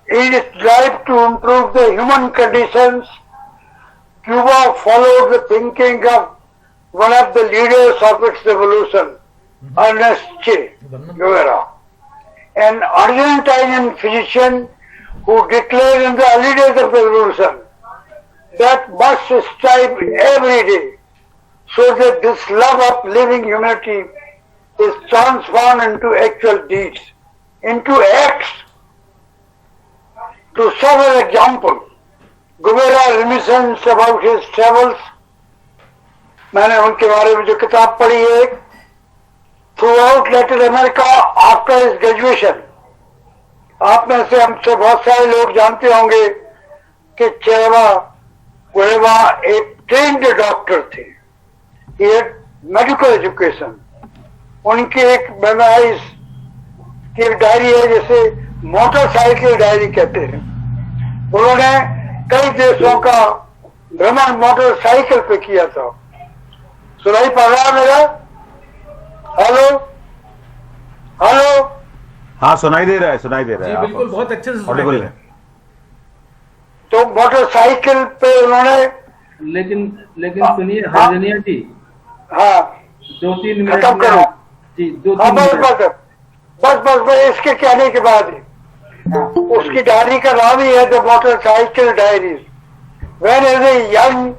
in its drive to improve the human conditions Cuba followed the thinking of one of the leaders of its revolution, Ernest Che Guevara, an Argentinian physician who declared in the early days of the revolution that must strive every day so that this love of living humanity is transformed into actual deeds, into acts. To serve an example, Guevara reminiscence about his travels, मैंने उनके बारे में जो किताब पढ़ी है, throughout Latin America after his graduation. आप में से हमसे बहुत सारे लोग जानते होंगे कि चेवा गुएवा एक ट्रेन्ड डॉक्टर थे, ये मेडिकल एजुकेशन। उनकी एक मेमोरीज की एक डायरी है, जैसे मोटरसाइकिल डायरी कहते हैं। उन्होंने कई देशों का भ्रमण मोटरसाइकिल पे किया था। सुनाई पड़ रहा है मेरा? हेलो हेलो, हाँ सुनाई दे रहा है, सुनाई दे रहा है। बिल्कुल, बहुत अच्छे से सुनाई दे रहा है। तो मोटरसाइकिल पे उन्होंने, लेकिन सुनिए हरजनिया जी, हाँ 2-3 मिनट खत्म करो जी, 2-3 हाँ, मिनट बस इसके कहने के बाद उसकी डायरी का नाम ही है The Motorcycle Diaries. When as a young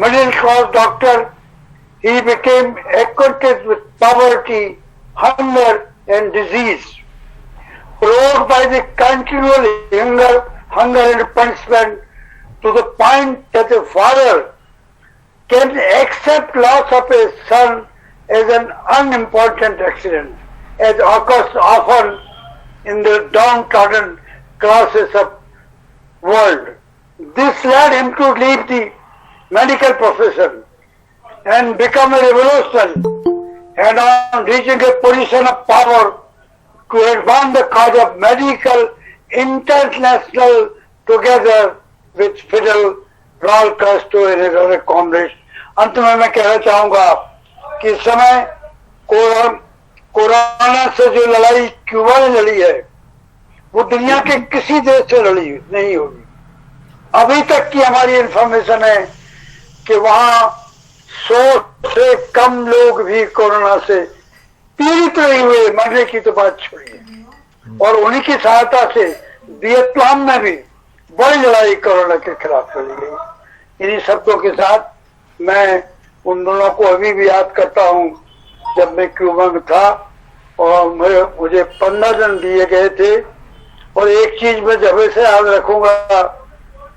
middle class doctor he became acquainted with poverty, hunger and disease, provoked by the continual hunger and punishment, to the point that a father can accept loss of a son as an unimportant accident, as occurs often in the downtrodden classes of world. This led him to leave the medical profession and become a revolutionary, and on reaching a position of power to advance the cause of medical international together with Fidel, Raul Castro and his other comrades. अंत में मैं कहना चाहूंगा कि इस समय corona से जो लड़ाई क्यूबा ने लड़ी है वो दुनिया के किसी देश से लड़ी नहीं होगी। अभी तक की हमारी इंफॉर्मेशन है कि वहां 100 से कम लोग भी कोरोना से पीड़ित नहीं हुए, मरने की तो बात छोड़िए। और उन्हीं की सहायता से वियतनाम में भी बड़ी लड़ाई कोरोना के खिलाफ लड़ी गई। इन्हीं शब्दों के साथ मैं उन दोनों को अभी भी याद करता हूँ जब मैं क्यूबा में था और मुझे 15 दिन दिए गए थे। और एक चीज मैं जब से याद रखूंगा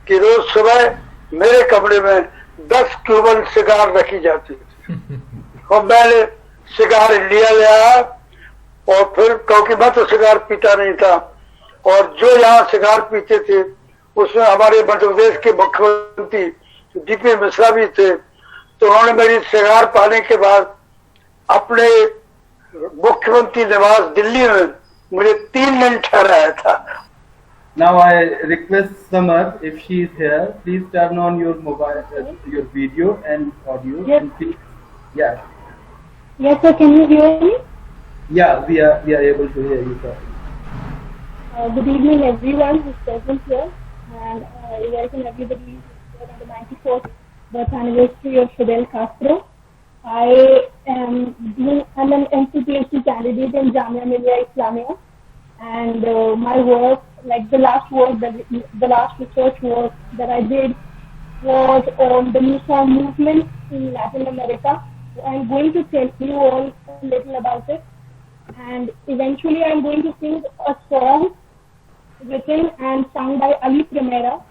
कि रोज सुबह मेरे कमरे में 10 क्यूबन सिगार रखी जाती थी और मैंने सिगार लिया ले आया और फिर क्योंकि मैं तो सिगार पीता नहीं था और जो यहाँ सिगार पीते थे उसमें हमारे मध्य प्रदेश के मुख्यमंत्री डीपी मिश्रा भी थे, तो उन्होंने मेरी सिगार पाने के बाद अपने मुख्यमंत्री निवास दिल्ली में मुझे 3 दिन ठहराया था। Now I request Samar, if she is here, please turn on your mobile, your video and audio. Yes. And please, yeah. Yes, sir. Can you hear me? Yeah, we are able to hear you, sir. Good evening, everyone who's present here, and I welcome everybody here on the 94th birth anniversary of Fidel Castro. I am an MPhD candidate in Jamia Millia Islamia, and my work, like the last research work that I did was on the New Song movement in Latin America. I'm going to tell you all a little about it, and eventually I'm going to sing a song written and sung by Ali Primera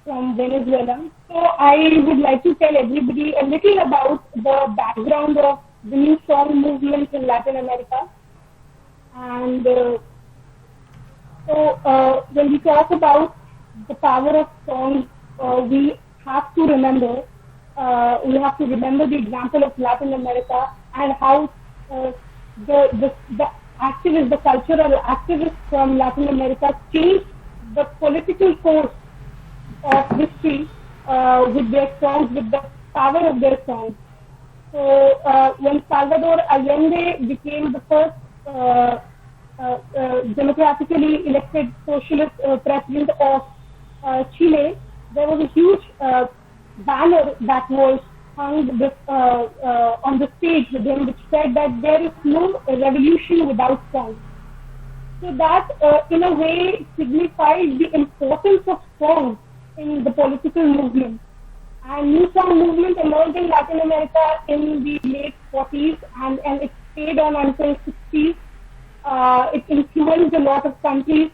from Venezuela. So I would like to tell everybody a little about the background of the New Song movement in Latin America. And when we talk about the power of song, we have to remember the example of Latin America and how the cultural activists from Latin America changed the political course of history with their songs, with the power of their songs. So when Salvador Allende became the first democratically elected socialist president of Chile, there was a huge banner that was hung on the stage with him, which said that there is no revolution without songs. So that in a way signifies the importance of songs in the political movement. And New Song movement emerged in Latin America in the late 40s and it stayed on until 60s. It influenced a lot of countries.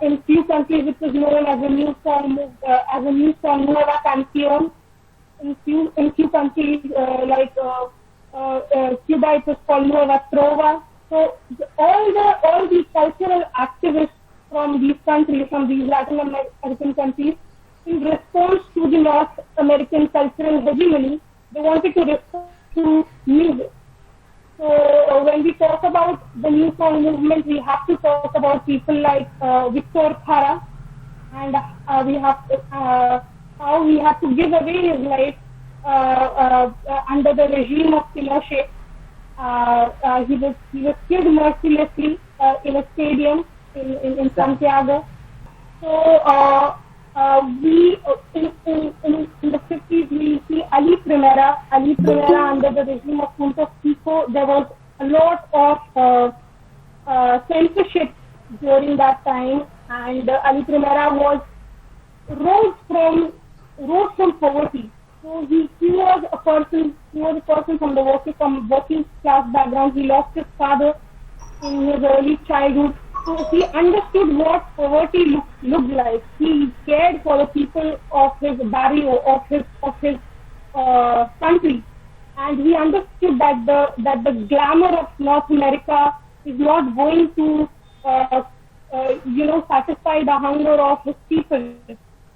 In few countries it was known as a New Song Nueva Canción. In few countries like Cuba, it was called Nueva Trova. So all the cultural activists from these countries, from these Latin American countries, in response to the North American cultural hegemony, they wanted to respond to music. So when we talk about the New Song movement, we have to talk about people like Victor Jara, and how he had to give away his life under the regime of Pinochet. He was killed mercilessly in a stadium in Santiago. So we in the 50s we see Ali Primera under the regime of Juntos Pico. There was a lot of censorship during that time, and Ali Primera rose from poverty. So he was a person from the working class background. He lost his father in his early childhood. So he understood what poverty looked like. He cared for the people of his barrio, of his country, and he understood that the glamour of North America is not going to satisfy the hunger of his people.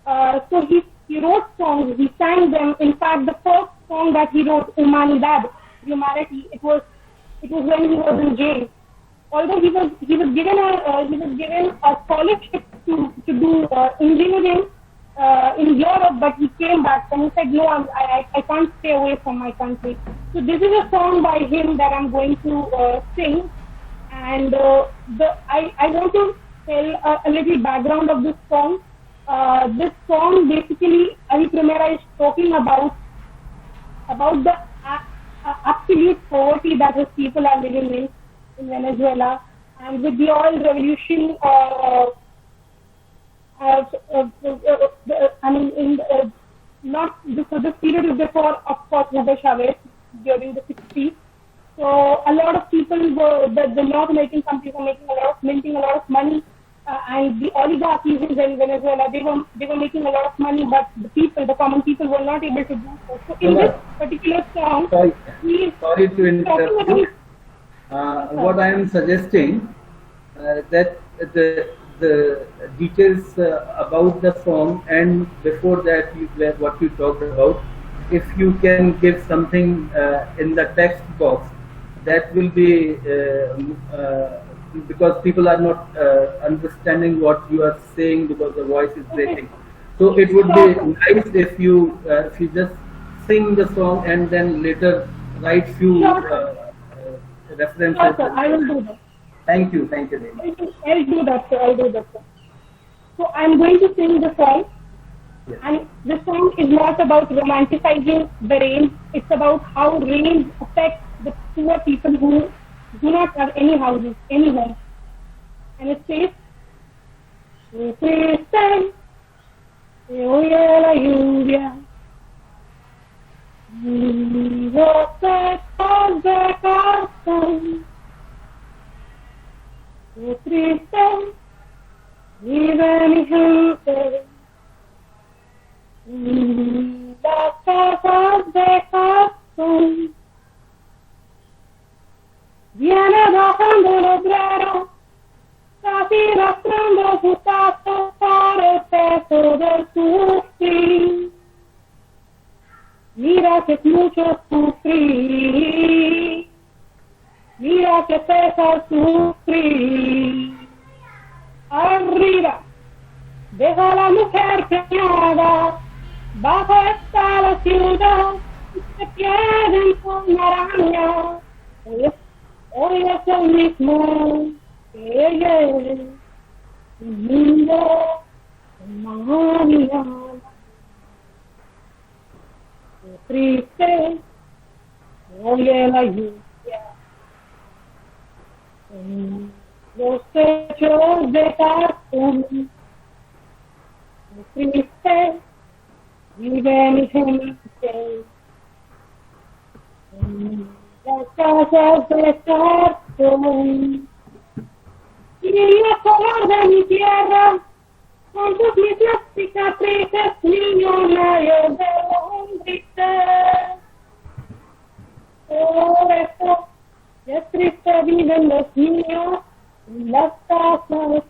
So he wrote songs, he sang them. In fact, the first song that he wrote, Humanidad, Humanity, it was when he was in jail. Although he was given a scholarship to do engineering in Europe, but he came back and he said, no, I can't stay away from my country. So this is a song by him that I'm going to sing, and I want to tell a little background of this song. This song basically, Ari Primera is talking about the absolute poverty that his people are living in Venezuela, and with the oil revolution, this period is before, of course, Hugo Chavez during the 60s. So a lot of people the North American companies were minting a lot of money, and the oligarchies in Venezuela, they were making a lot of money, but the common people were not able to do so. So in this particular song, sorry to interrupt you. What I am suggesting that the details about the song, and before that what you talked about, if you can give something in the text box, that will be because people are not understanding what you are saying because the voice is breaking. So it would be nice if you just sing the song and then later write few references. Sure, sir. I will do that. Thank you very much. I'll do that, sir. So I'm going to sing the song. Yes. And the song is not about romanticizing the rain. It's about how rain affects the poor people who do not have any houses, any homes. And it says, triste, se oye la lluvia, los secos de corazón. Qué triste vive mi gente, las casas de cartón. Viene bajando el obrero, casi arrastrando su paso por el peso del sufrir. Mira que es mucho sufrir, mira que pesa sufrir. Arriba, deja a la mujer preñada, bajo está la ciudad, se pierden con araña. Hoy es el mismo que ayer, el mundo mañana. Qué triste, oye la lluvia, los techos de cartón. Qué triste, vive mi gente. Las casas de cartón y el color de mi tierra, con tus mismas cicatrices, niños mayores de lombrices. Por eso es triste viven los niños en las casas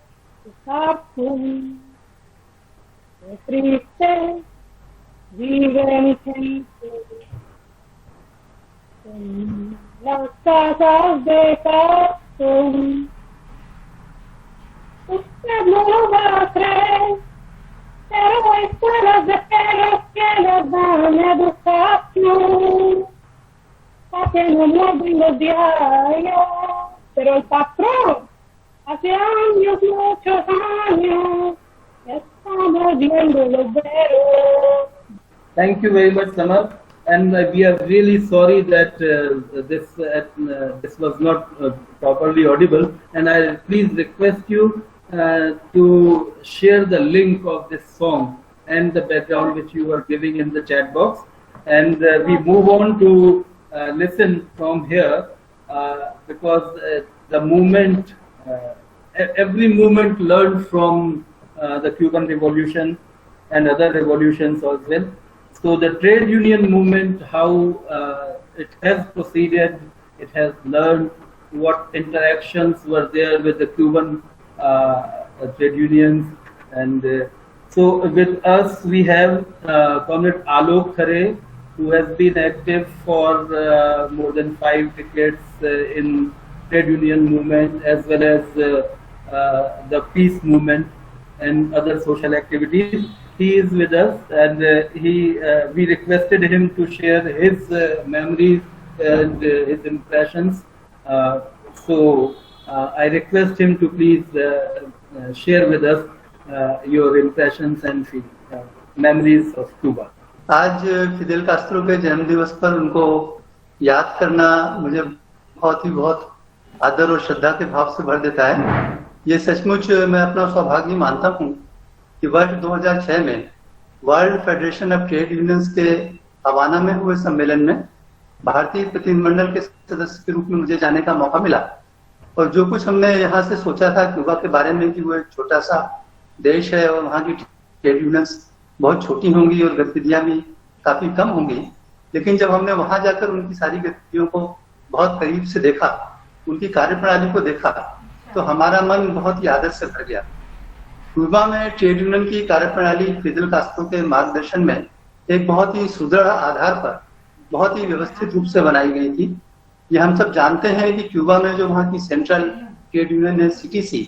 de cartón. Es triste vive mi gente. Las casas de cartón. Usted no lo va a creer, pero hay escuelas de perros que les dan educación para que no muerden los diarios. Pero el patrón, hace años, muchos años, estamos viendo los veros. Thank you very much, Samar. And we are really sorry that this was not properly audible. And I please request you to share the link of this song and the background which you are giving in the chat box. And we move on to listen from here because the movement, every movement learned from the Cuban Revolution and other revolutions as well. So the trade union movement, how it has proceeded, it has learned what interactions were there with the Cuban trade unions, and So with us we have Comrade Alok Khare, who has been active for more than 5 decades in trade union movement as well as the peace movement and other social activities. He is with us, and we requested him to share his memories and his impressions. So I request him to please share with us your impressions and memories of Cuba. आज Fidel Castro के जन्म दिवस पर उनको याद करना मुझे बहुत आदर और श्रद्धा के भाव से भर देता है। ये सचमुच मैं अपना सौभाग्य मानता हूँ कि वर्ष 2006 में world federation of trade unions के हवाना में हुए सम्मेलन में भारतीय प्रतिनिधिमंडल के सदस्य के रूप में मुझे जाने का मौका मिला। और जो कुछ हमने यहाँ से सोचा था क्यूबा के बारे में कि वो एक छोटा सा देश है और वहाँ की ट्रेड यूनियंस बहुत छोटी होंगी और गतिविधियां भी काफी कम होंगी, लेकिन जब हमने वहां जाकर उनकी सारी गतिविधियों को बहुत करीब से देखा, उनकी कार्यप्रणाली को देखा, तो हमारा मन बहुत ही आदर से भर गया। क्यूबा में ट्रेड यूनियन की कार्यप्रणाली फिदेल कास्ट्रो के मार्गदर्शन में एक बहुत ही सुदृढ़ आधार पर बहुत ही व्यवस्थित रूप से बनाई गई थी। ये हम सब जानते हैं कि क्यूबा में जो वहाँ की सेंट्रल ट्रेड यूनियन है CTC,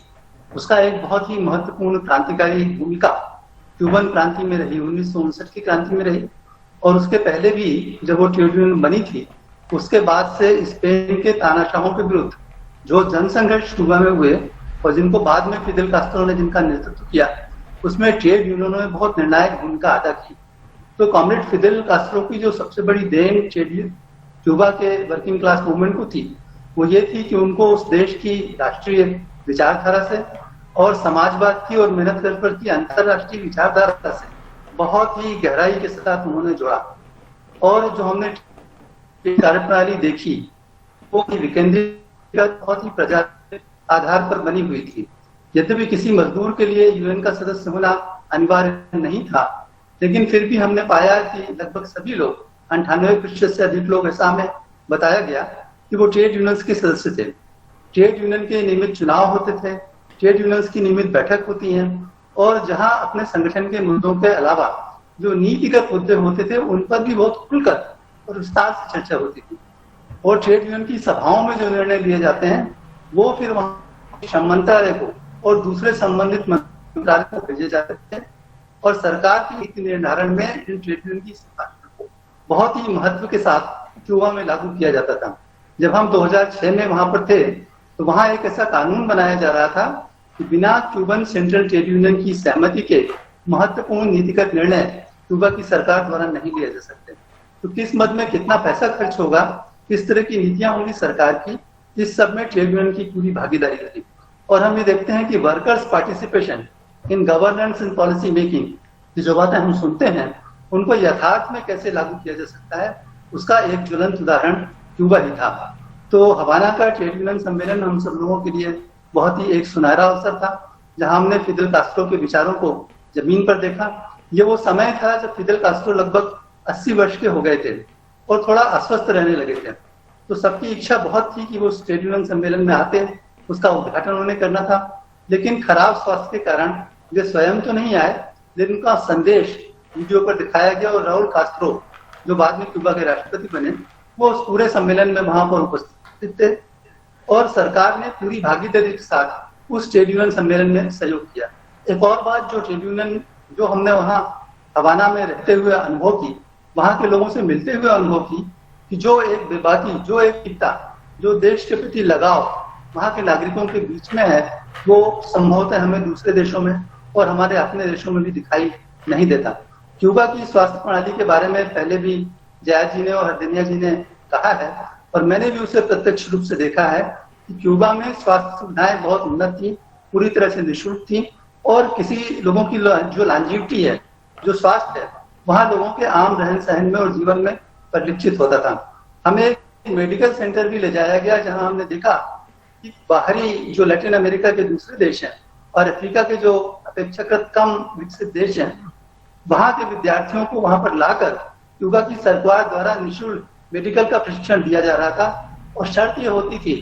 उसका एक बहुत ही महत्वपूर्ण क्रांतिकारी भूमिका क्यूबन क्रांति में रही, 1959 की क्रांति में रही। और उसके पहले भी जब वो ट्रेड यूनियन बनी थी, उसके बाद से स्पेन के तानाशाहों के विरुद्ध जो जनसंघर्ष क्यूबा में हुए और जिनको बाद में फिदेल कास्ट्रो ने जिनका नेतृत्व किया, उसमें ट्रेड यूनियनों ने बहुत निर्णायक भूमिका अदा की। तो कॉमरेड फिदेल कास्ट्रो की जो सबसे बड़ी देन क्यूबा के वर्किंग क्लास मूवमेंट को थी, वो ये थी कि उनको उस देश की राष्ट्रीय विचारधारा से और समाजवाद की और मेहनत कर की अंतरराष्ट्रीय विचारधारा से बहुत ही गहराई के साथ उन्होंने जोड़ा। और जो हमने कार्यप्रणाली देखी वो विकेंद्रीकृत बहुत ही प्रजाति आधार पर बनी हुई थी। यद्यपि किसी मजदूर के लिए यूएन का सदस्य होना अनिवार्य नहीं था, लेकिन फिर भी हमने पाया कि लगभग सभी लोग 98% से अधिक लोग, ऐसा हमें बताया गया कि वो ट्रेड यूनियंस के सदस्य थे। ट्रेड यूनियन के नियमित चुनाव होते थे, ट्रेड यूनियंस की नियमित बैठक होती है, और जहां अपने संगठन के मुद्दों के अलावा जो नीतिगत मुद्दे होते थे उन पर भी बहुत खुलकर और विस्तार से चर्चा होती थी। और ट्रेड यूनियन की सभाओं में जो निर्णय लिए जाते हैं वो फिर वहां श्रम मंत्रालय को और दूसरे संबंधित मंत्रालय को भेजे जाते थे, और सरकार की नीति निर्धारण में इन ट्रेड यूनियन की को बहुत ही महत्व के साथ क्यूबा में लागू किया जाता था। जब हम 2006 में वहां पर थे तो वहां एक ऐसा कानून बनाया जा रहा था कि बिना क्यूबन सेंट्रल ट्रेड यूनियन की सहमति के महत्वपूर्ण नीतिगत निर्णय क्यूबा की सरकार द्वारा नहीं लिए जा सकते। तो किस मद में कितना पैसा खर्च होगा, किस तरह की नीतियां होंगी सरकार की, इस सब में ट्रेड यूनियन की पूरी भागीदारी रही। और हम ये देखते हैं कि workers participation in governance and policy making, जो बातें हम सुनते हैं उनको यथार्थ में कैसे लागू किया जा सकता है, उसका एक ज्वलंत उदाहरण क्यूबा ही था। तो हवाना का ट्रेड यूनियन सम्मेलन हम सब लोगों के लिए बहुत ही एक सुनहरा अवसर था, जहां हमने फिदेल कास्ट्रो के विचारों को जमीन पर देखा। ये वो समय था जब फिदेल कास्ट्रो लगभग 80 वर्ष के हो गए थे और थोड़ा अस्वस्थ रहने लगे थे। तो सबकी इच्छा बहुत थी कि वो ट्रेड यूनियन सम्मेलन में आते, उसका उद्घाटन उन्हें करना था, लेकिन खराब स्वास्थ्य के कारण वे स्वयं तो नहीं आए, लेकिन उनका संदेश वीडियो पर दिखाया गया और राउल कास्ट्रो, जो बाद में क्यूबा के राष्ट्रपति बने, वो उस पूरे सम्मेलन में वहां पर उपस्थित थे। और सरकार ने पूरी भागीदारी के साथ उस ट्रेड यूनियन सम्मेलन में सहयोग किया। एक और बात जो ट्रेड यूनियन जो हमने वहाँ हवाना में रहते हुए अनुभव की, वहां के लोगों से मिलते हुए अनुभव की, कि जो एक बेबाकी, जो एक एकता, जो देश के प्रति लगाव वहाँ के नागरिकों के बीच में है, वो संभवतः हमें दूसरे देशों में और हमारे अपने देशों में भी दिखाई नहीं देता। क्यूबा की स्वास्थ्य प्रणाली के बारे में पहले भी जया जी ने और हरदेनिया जी ने कहा है, और मैंने भी उसे प्रत्यक्ष रूप से देखा है कि क्यूबा में स्वास्थ्य सुविधाएं बहुत उन्नत थी, पूरी तरह से निःशुल्क थी, और किसी लोगों की जो लॉन्जेविटी है, जो स्वास्थ्य है, वहाँ लोगों के आम रहन सहन में और जीवन में परिलक्षित होता था। हमें एक मेडिकल सेंटर भी ले जाया गया, जहाँ हमने देखा कि बाहरी जो लैटिन अमेरिका के दूसरे देश हैं और अफ्रीका के जो अपेक्षाकृत कम विकसित देश हैं, वहाँ के विद्यार्थियों को वहाँ पर लाकर क्यूबा की सरकार द्वारा निःशुल्क मेडिकल का प्रशिक्षण दिया जा रहा था। और शर्त ये होती थी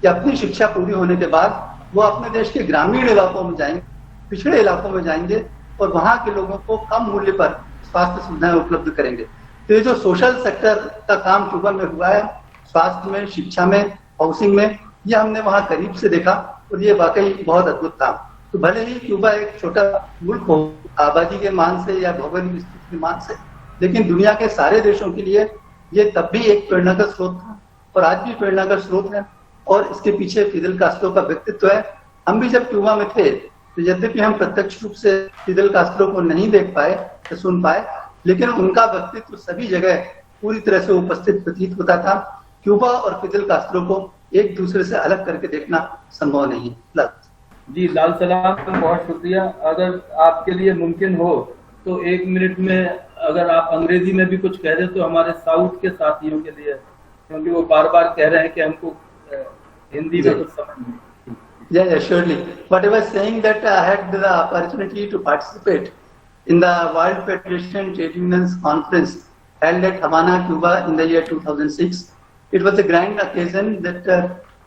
कि अपनी शिक्षा पूरी होने के बाद वो अपने देश के ग्रामीण इलाकों में जाएंगे, पिछड़े इलाकों में जाएंगे, और वहाँ के लोगों को कम मूल्य पर स्वास्थ्य सुविधाएं उपलब्ध करेंगे। तो ये जो सोशल सेक्टर का काम क्यूबा में हुआ है, स्वास्थ्य में, शिक्षा में, हाउसिंग में, ये हमने वहाँ करीब से देखा और ये वाकई बहुत अद्भुत था। तो भले ही क्यूबा एक छोटा मुल्क हो आबादी के मान से या भौगोलिक स्थिति के मान से, लेकिन दुनिया के सारे देशों के लिए ये तब भी एक प्रेरणा का स्रोत था और आज भी प्रेरणा का स्रोत है। और इसके पीछे फिदेल कास्ट्रो का व्यक्तित्व है। हम भी जब क्यूबा में थे तो यद्यपि हम प्रत्यक्ष रूप से फिदेल कास्ट्रो को नहीं देख पाए या सुन पाए, लेकिन उनका व्यक्तित्व सभी जगह पूरी तरह से उपस्थित प्रतीत होता था। क्यूबा और फिदेल कास्ट्रो को एक दूसरे से अलग करके देखना संभव नहीं। जी लाल सलाम, बहुत शुक्रिया। अगर आपके लिए मुमकिन हो तो 1 मिनट में अगर आप अंग्रेजी में भी कुछ कह दें तो हमारे साउथ के साथियों के लिए, क्योंकि वो बार बार कह रहे हैं कि हमको हिंदी में कुछ समझ नहीं। Yeah, surely. But I was saying that I had the opportunity to participate in the World Federation Trade Unions Conference held at Havana, Cuba in the year 2006. It was a grand occasion that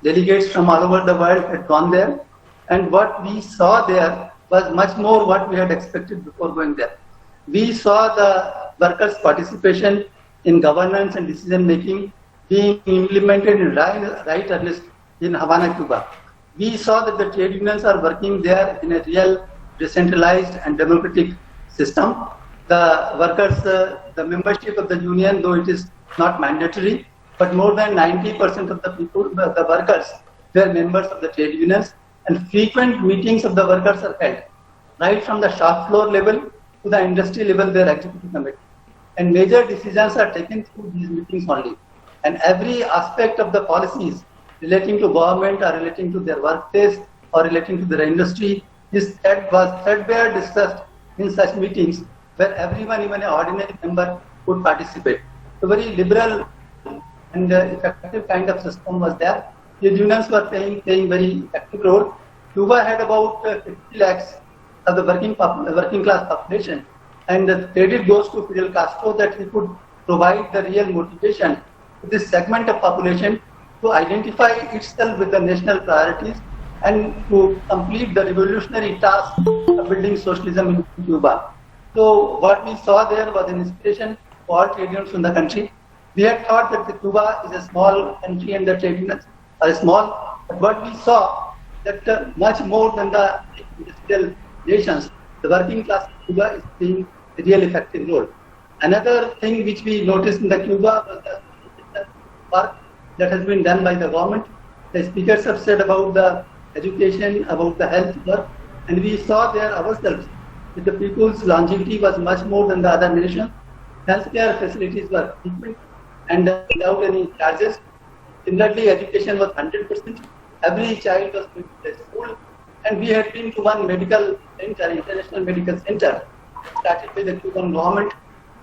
delegates from all over the world had gone there, and what we saw there was much more what we had expected before going there. We saw the workers' participation in governance and decision making being implemented in right earnest in Havana, Cuba. We saw that the trade unions are working there in a real decentralized and democratic system. The workers, the membership of the union, though it is not mandatory, but more than 90% of the people, the workers, were members of the trade unions, and frequent meetings of the workers are held, right from the shop floor level to the industry level, their executive committee. And major decisions are taken through these meetings only. And every aspect of the policies relating to government or relating to their workplace or relating to their industry was threadbare discussed in such meetings where everyone, even an ordinary member, would participate. A very liberal and effective kind of system was there. The unions were playing very active role. Cuba had about 50 lakhs of the working class population, and the credit goes to Fidel Castro that he could provide the real motivation to this segment of population to identify itself with the national priorities and to complete the revolutionary task of building socialism in Cuba. So what we saw there was an inspiration for all trade unions in the country. We had thought that Cuba is a small country and the trade unions are small, but what we saw that much more than the industrial nations, the working class of Cuba is playing a real effective role. Another thing which we noticed in the Cuba was the work that has been done by the government. The speakers have said about the education, about the health work, and we saw there ourselves that the people's longevity was much more than the other nations. Healthcare facilities were frequent and without any charges. Similarly, education was 100%. Every child was going to school, and we had been to one medical center, international medical center, started by the Cuban government.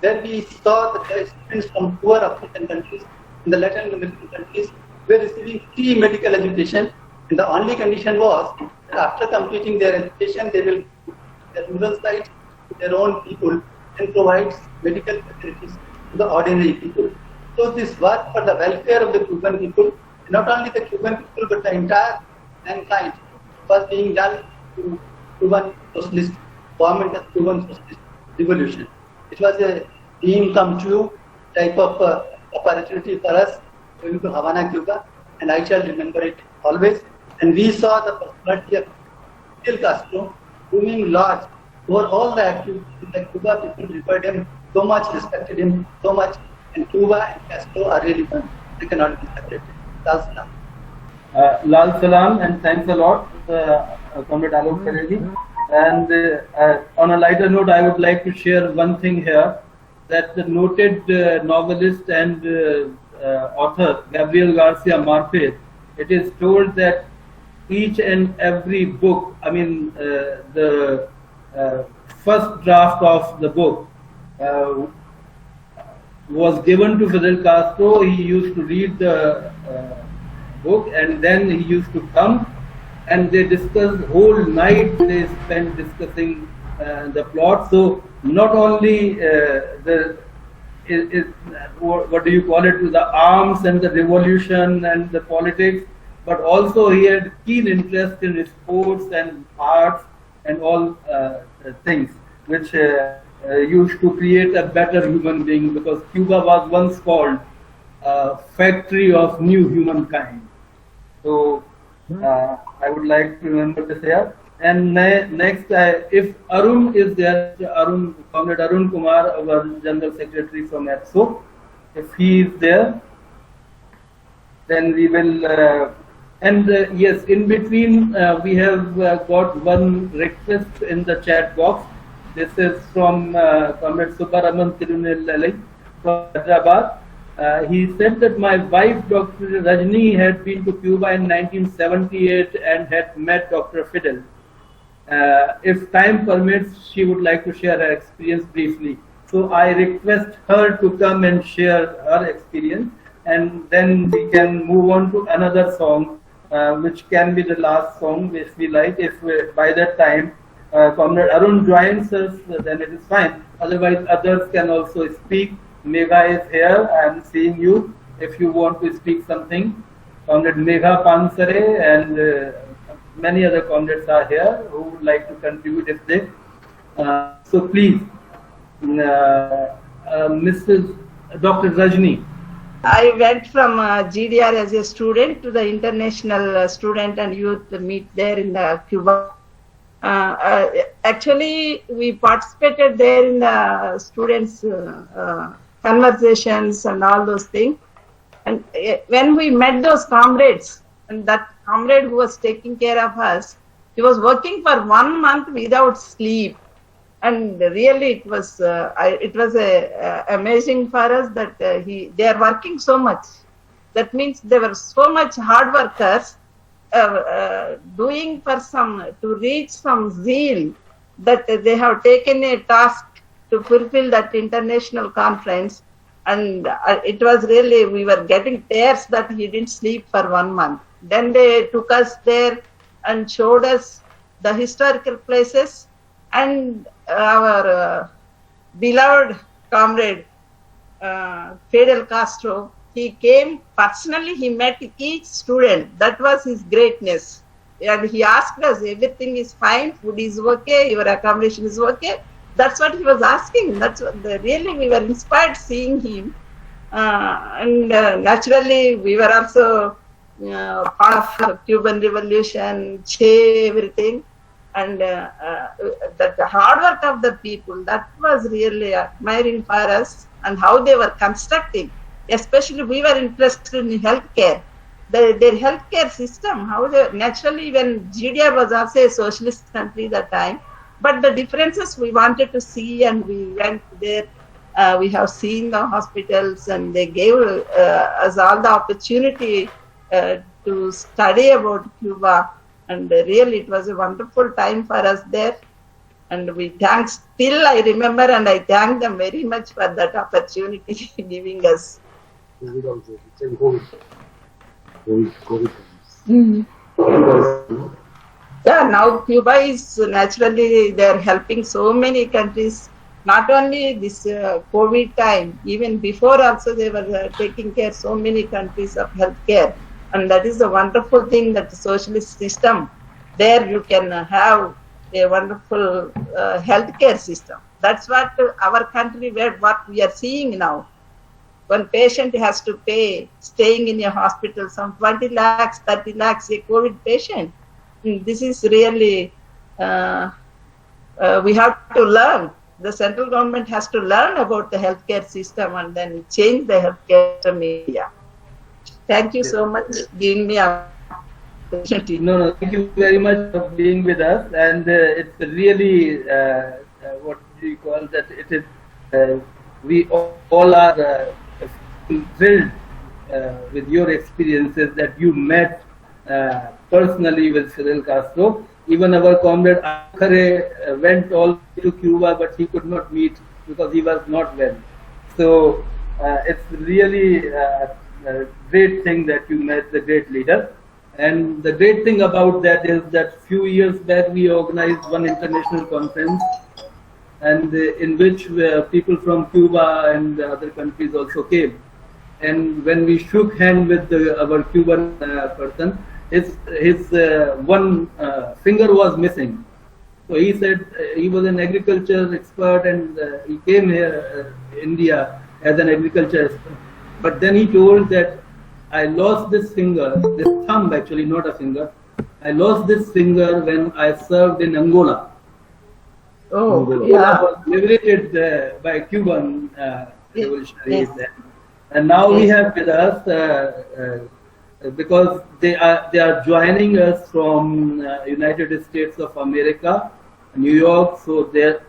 There we saw that the students from poor African countries in the Latin American countries were receiving free medical education, and the only condition was that after completing their education, they will their rural site to their own people and provide medical facilities to the ordinary people. So this work for the welfare of the Cuban people, not only the Cuban people but the entire mankind, was being done to Cuban socialist government and Cuban socialist revolution. It was a dream come true type of opportunity for us going to Havana, Cuba, and I shall remember it always. And we saw the personality of Fidel Castro looming large over all the activities in the Cuba. People referred him so much, respected him so much, and Cuba and Castro are really one. They cannot be separated. Lal Salam. Lal Salam, and thanks a lot, Comrade Alok Kareli. And on a lighter note, I would like to share one thing here, that the noted novelist and author Gabriel Garcia Marquez, it is told that each and every book, I mean the first draft of the book was given to Fidel Castro. He used to read the book, and then he used to come and they discussed whole night. They spent discussing the plot. So not only what do you call it, the arms and the revolution and the politics, but also he had keen interest in sports and arts and all things. which used to create a better human being, because Cuba was once called a factory of new humankind. So I would like to remember this here. And next, if Arun is there, Comrade Arun Kumar, our General Secretary from EPSO, if he is there, then we will. Yes, in between we have got one request in the chat box. This is from Comrade Subbaraman Tirunellalai from Hyderabad. He said that my wife, Dr. Rajni, had been to Cuba in 1978 and had met Dr. Fidel. If time permits, she would like to share her experience briefly. So I request her to come and share her experience, and then we can move on to another song, which can be the last song if we like. If by that time Comrade Arun joins us, then it is fine. Otherwise, others can also speak. Megha is here. I am seeing you. If you want to speak something, Comrade Megha Pansare and many other comrades are here who would like to contribute if they. So please, Mrs. Dr. Rajni. I went from GDR as a student to the International Student and Youth Meet there in Cuba. Actually, we participated there in the students' conversations and all those things. And when we met those comrades, and that comrade who was taking care of us, he was working for 1 month without sleep. And really, it was amazing for us that they are working so much. That means they were so much hard workers, doing for to reach some zeal, that they have taken a task to fulfill that international conference. And it was really, we were getting tears that he didn't sleep for 1 month. Then they took us there and showed us the historical places, and our beloved comrade Fidel Castro, he came personally, he met each student. That was his greatness. And he asked us, everything is fine, food is okay, your accommodation is okay. That's what he was asking. That's what really we were inspired seeing him. Naturally, we were also part of Cuban Revolution, Che, everything. And that the hard work of the people, that was really admiring for us, and how they were constructing. Especially we were interested in healthcare. Their healthcare system, how they, naturally when GDR was also a socialist country that time, but the differences we wanted to see, and we went there. We have seen the hospitals, and they gave us all the opportunity to study about Cuba. And really, it was a wonderful time for us there. And we thank, still I remember, and I thank them very much for that opportunity giving us. Yeah, now Cuba is naturally, they are helping so many countries, not only this COVID time, even before also they were taking care so many countries of healthcare. And that is a wonderful thing, that the socialist system, there you can have a wonderful healthcare system. That's what our country, what we are seeing now. One patient has to pay, staying in a hospital, some 20 lakhs, 30 lakhs, a COVID patient. This is really, we have to learn. The central government has to learn about the healthcare system and then change the healthcare system in India. Thank you so much for giving me an opportunity. No, thank you very much for being with us. And it's really, what do you call that? It is, we all are thrilled with your experiences, that you met personally with Fidel Castro. Even our comrade Akhare went all to Cuba, but he could not meet because he was not well. So it's really a great thing that you met the great leader. And the great thing about that is that few years back we organized one international conference, and in which people from Cuba and other countries also came. And when we shook hands with our Cuban person, his one finger was missing. So he said he was an agriculture expert and he came here, India, as an agriculture expert. But then he told that I lost this finger, this thumb actually, not a finger. I lost this finger when I served in Angola. Angola was liberated by Cuban revolutionaries. And now we have with us, because they are joining us from United States of America, New York. So there,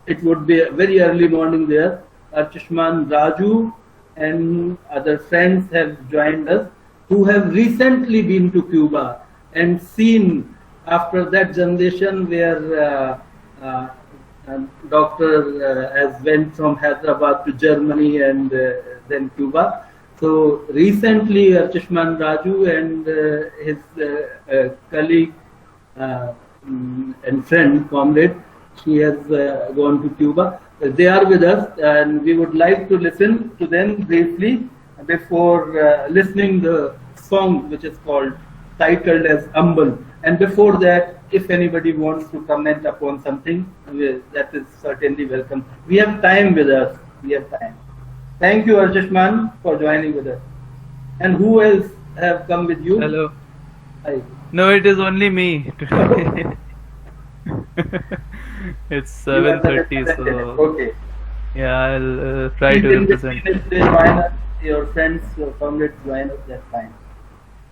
it would be a very early morning there. Archishman Raju and other friends have joined us, who have recently been to Cuba and seen, after that generation where Doctor has went from Hyderabad to Germany and then Cuba. So recently Archishman Raju and his colleague and friend, comrade, she has gone to Cuba. They are with us and we would like to listen to them briefly before listening the song which is titled as Ambal. And before that, if anybody wants to comment upon something, that is certainly welcome. We have time with us. We have time. Thank you, Archishman, for joining with us. And who else have come with you? Hello. Hi. No, it is only me. It's 7:30, so okay. Yeah, I'll try to represent. If they join us, your friends, your comrades join us, that's fine.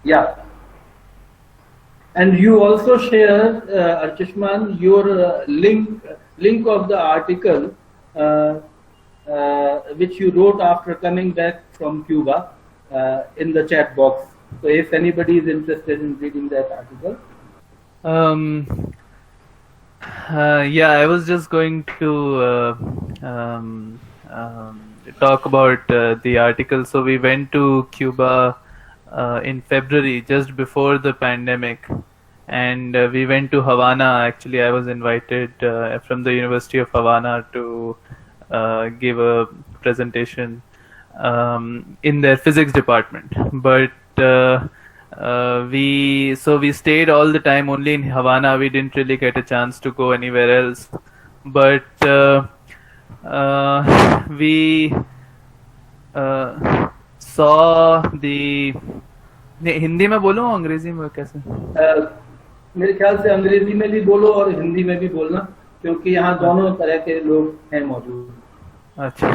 Yeah. And you also share, Archishman, your link of the article which you wrote after coming back from Cuba in the chat box. So if anybody is interested in reading that article. Yeah, I was just going to talk about the article. So we went to Cuba in February, just before the pandemic, and we went to Havana. Actually, I was invited from the University of Havana to give a presentation in their physics department. But we stayed all the time only in Havana. We didn't really get a chance to go anywhere else. But we saw the Hindi में बोलो अंग्रेजी में कैसे? मेरे ख्याल से अंग्रेजी में भी बोलो और हिंदी में भी बोलना, क्योंकि यहाँ दोनों तरह के लोग हैं मौजूद. अच्छा.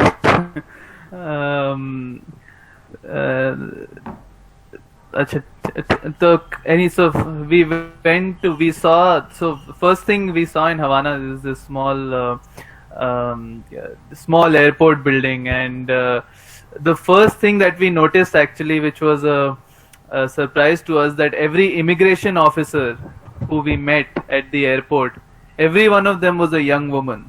अच्छा, so we saw, so first thing we saw in Havana is this small airport building, and the first thing that we noticed actually, which was a surprise to us, that every immigration officer who we met at the airport, every one of them was a young woman.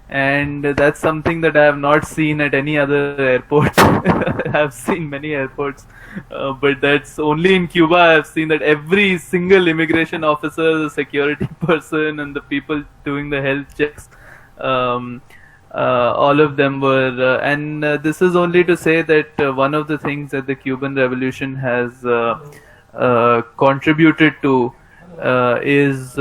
And that's something that I have not seen at any other airport. I have seen many airports, but that's only in Cuba I have seen that every single immigration officer, the security person, and the people doing the health checks, all of them were, and this is only to say that one of the things that the Cuban Revolution has contributed to is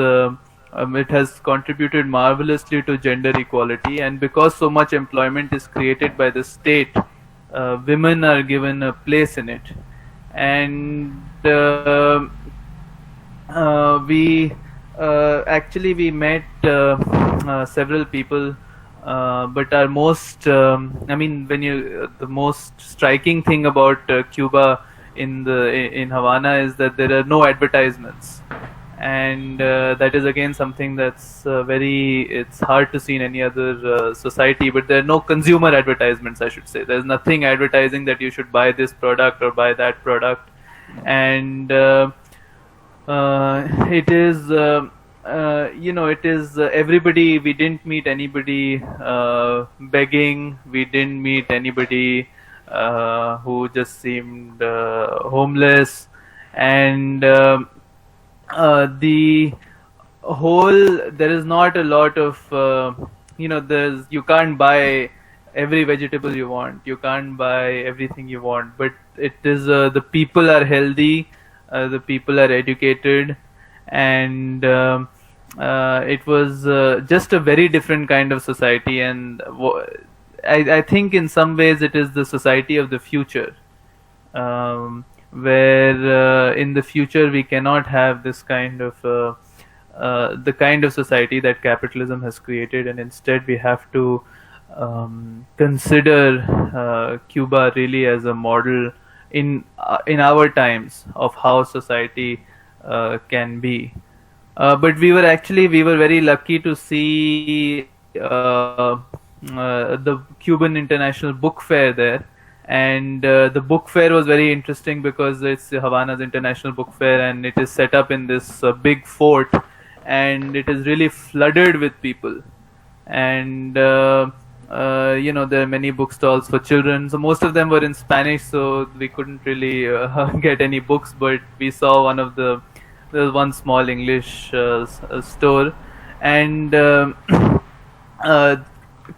it has contributed marvelously to gender equality, and because so much employment is created by the state, women are given a place in it. And we met several people, but our most the most striking thing about Cuba in Havana is that there are no advertisements. And that is again something that's it's hard to see in any other society, but there are no consumer advertisements, I should say. There's nothing advertising that you should buy this product or buy that product. And it is everybody. We didn't meet anybody begging. We didn't meet anybody who just seemed homeless. And the whole, there is not a lot of you can't buy every vegetable you want, you can't buy everything you want, but it is the people are healthy, the people are educated, and it was just a very different kind of society, and I think in some ways it is the society of the future, where in the future we cannot have this kind of the kind of society that capitalism has created, and instead we have to consider Cuba really as a model in our times of how society can be. But we were very lucky to see the Cuban International Book Fair there, and the book fair was very interesting because it's Havana's International Book Fair, and it is set up in this big fort, and it is really flooded with people, and there are many book stalls for children. So most of them were in Spanish, so we couldn't really get any books, but we saw there was one small English store, and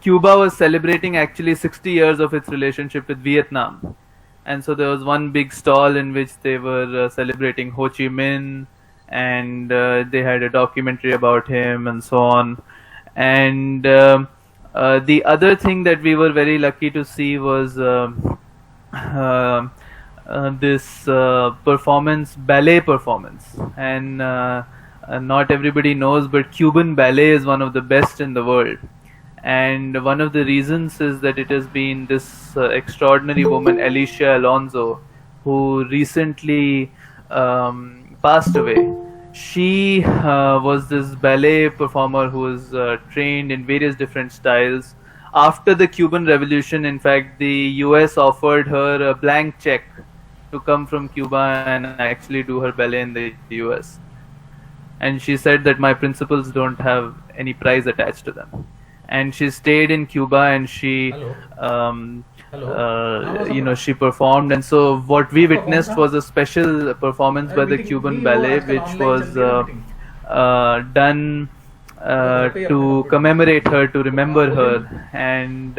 Cuba was celebrating actually 60 years of its relationship with Vietnam, and so there was one big stall in which they were celebrating Ho Chi Minh, and they had a documentary about him and so on. And the other thing that we were very lucky to see was this ballet performance, and not everybody knows, but Cuban ballet is one of the best in the world, and one of the reasons is that it has been this extraordinary woman, Alicia Alonso, who recently passed away. She was this ballet performer who was trained in various different styles. After the Cuban Revolution, in fact, the US offered her a blank check to come from Cuba and actually do her ballet in the US. And she said that my principles don't have any price attached to them. And she stayed in Cuba, and she she performed. And so what we witnessed was a special performance by the Cuban ballet, which was done to commemorate her, to remember her. And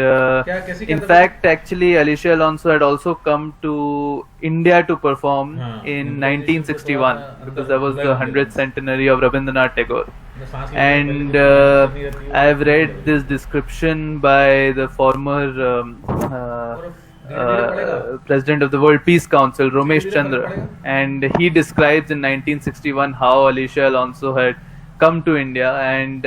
in fact, actually, Alicia Alonso had also come to India to perform in 1961, because that was the 100th centenary of Rabindranath Tagore. And I've read this description by the former president of the World Peace Council, Ramesh Chandra, and he describes in 1961 how Alicia Alonso had come to India, and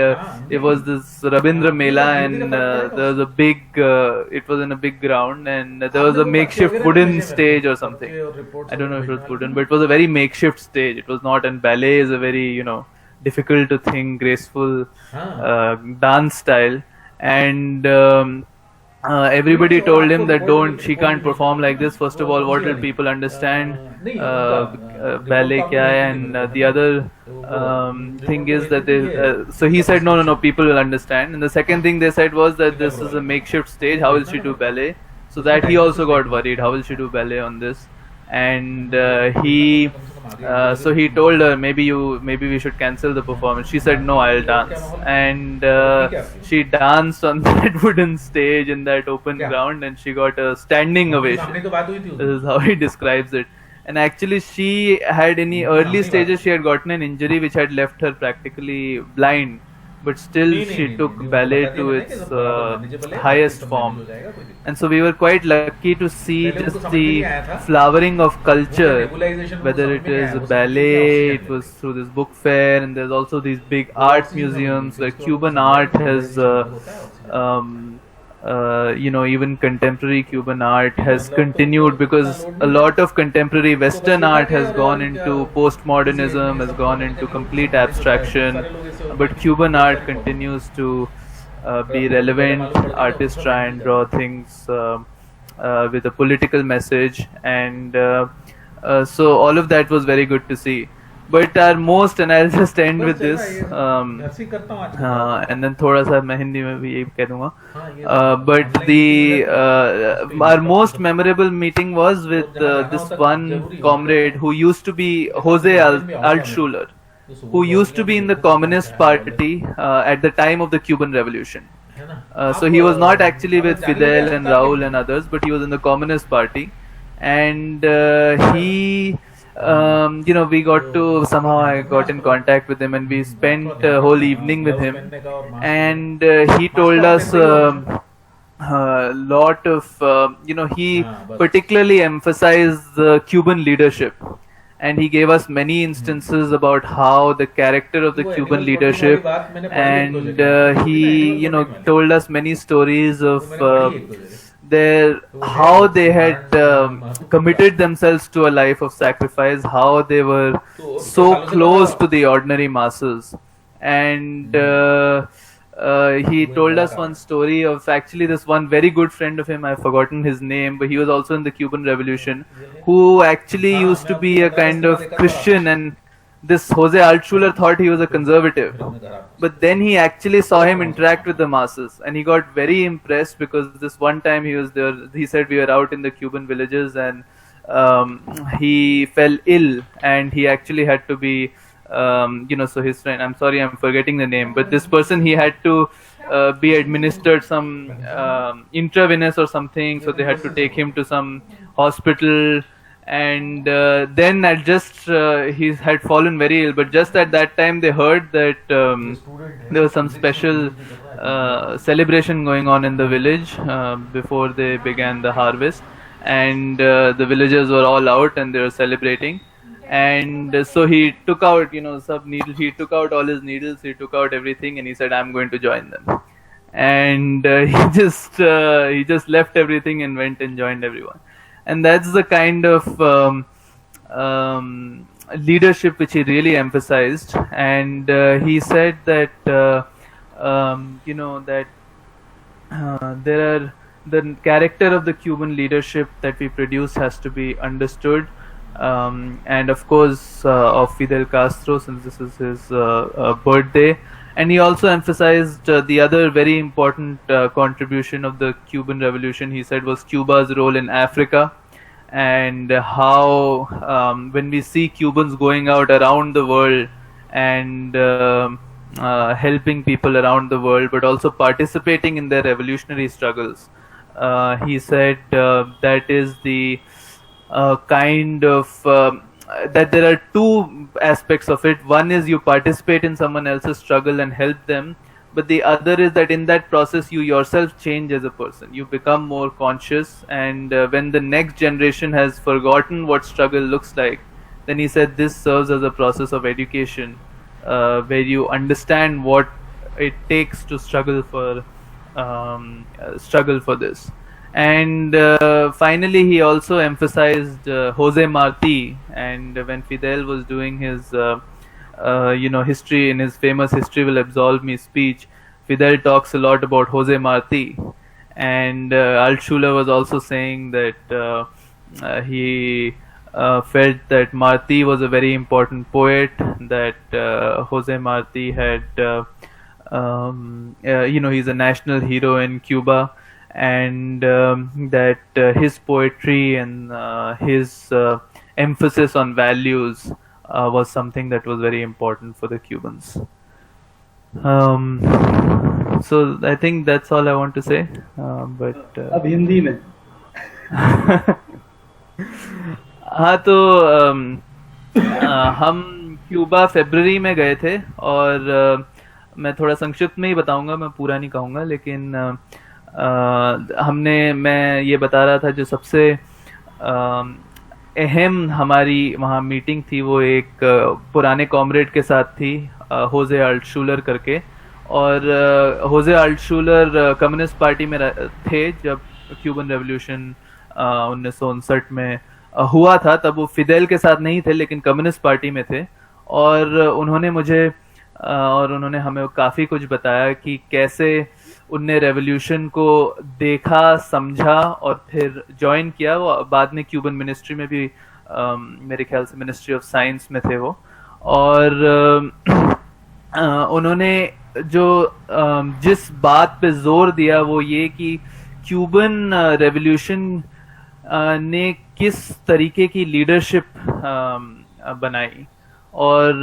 it was this Rabindra Mela, and there was a big it was in a big ground, and there was a makeshift wooden stage or something. I don't know if it was wooden, but it was a very makeshift stage. It was not, and ballet is a very difficult to think, graceful dance style, and everybody told him that she can't perform like this. First of all, what will people understand ballet kya hai? And the other thing is that so he said no, people will understand. And the second thing they said was that this is a makeshift stage, how will she do ballet? So that he also got worried, how will she do ballet on this? And so he told her, maybe we should cancel the performance. She said no, I'll dance, and she danced on that wooden stage in that open ground, and she got a standing ovation. This is how he describes it. And actually, she had in the early stages she had gotten an injury which had left her practically blind, but still she took ballet to its highest form. And so we were quite lucky to see just the flowering of culture, whether it is ballet, it was through this book fair, and there's also these big art museums where Cuban art has even contemporary Cuban art has continued, because a lot of contemporary Western art has gone into postmodernism, has gone into complete abstraction, but Cuban art continues to be relevant. Artists try and draw things with a political message, and so all of that was very good to see. But our most, and I'll just end with this, and then thoda sa main Hindi mein bhi yeh keh dunga. But our most memorable meeting was with this one comrade who used to be Jose Altschuler, who used to be in the Communist Party at the time of the Cuban Revolution. So he was not actually with Fidel and Raul and others, but he was in the Communist Party, and he we got to somehow I got in contact with him, and we spent a whole evening with him, and he told us a lot of he particularly emphasized the Cuban leadership, and he gave us many instances about how the character of the Cuban leadership, and he told us many stories of how they had committed themselves to a life of sacrifice, how they were so close to the ordinary masses. And he told us one story of actually this one very good friend of him, I've forgotten his name, but he was also in the Cuban Revolution, who actually used to be a kind of Christian, and this Jose Altshuler thought he was a conservative, but then he actually saw him interact with the masses, and he got very impressed, because this one time he was there, he said we were out in the Cuban villages, and he fell ill, and he actually had to be so his friend, I'm sorry I'm forgetting the name, but this person, he had to be administered some intravenous or something, so they had to take him to some hospital, and then he had fallen very ill, but just at that time they heard that there was some special celebration going on in the village before they began the harvest, and the villagers were all out and they were celebrating. And so he took out, he took out all his needles, he took out everything, and he said, I'm going to join them. And he just left everything and went and joined everyone. And that's the kind of leadership which he really emphasized. And he said that, the character of the Cuban leadership that we produce has to be understood. And of course of Fidel Castro, since this is his birthday. And he also emphasized the other very important contribution of the Cuban Revolution, he said, was Cuba's role in Africa, and how when we see Cubans going out around the world and helping people around the world, but also participating in their revolutionary struggles, he said that is the kind of that there are two aspects of it. One is you participate in someone else's struggle and help them, but the other is that in that process you yourself change as a person, you become more conscious, and when the next generation has forgotten what struggle looks like, then he said this serves as a process of education, where you understand what it takes to struggle for this. And finally, he also emphasized Jose Marti. And when Fidel was doing his, history, in his famous "History Will Absolve Me" speech, Fidel talks a lot about Jose Marti. And Altshuler was also saying that he felt that Marti was a very important poet, that Jose Marti had, he's a national hero in Cuba. And that his poetry and his emphasis on values was something that was very important for the Cubans. So I think that's all I want to say. But अब हिंदी में हाँ, तो हम Cuba फरवरी में गए थे, और मैं थोड़ा संक्षिप्त में ही बताऊंगा, मैं पूरा नहीं कहूँगा, लेकिन मैं ये बता रहा था जो सबसे अहम हमारी वहाँ मीटिंग थी, वो एक पुराने कॉमरेड के साथ थी, होजे अल्टशुलर करके। और होजे अल्टशुलर कम्युनिस्ट पार्टी में थे जब क्यूबन रेवोल्यूशन 1959 में हुआ था, तब वो फिदेल के साथ नहीं थे लेकिन कम्युनिस्ट पार्टी में थे। और उन्होंने हमें काफ़ी कुछ बताया कि कैसे उनने रेवोल्यूशन को देखा, समझा और फिर ज्वाइन किया। वो बाद में क्यूबन मिनिस्ट्री में भी मेरे ख्याल से मिनिस्ट्री ऑफ साइंस में थे वो। और उन्होंने जिस बात पे जोर दिया वो ये कि क्यूबन रेवोल्यूशन ने किस तरीके की लीडरशिप बनाई, और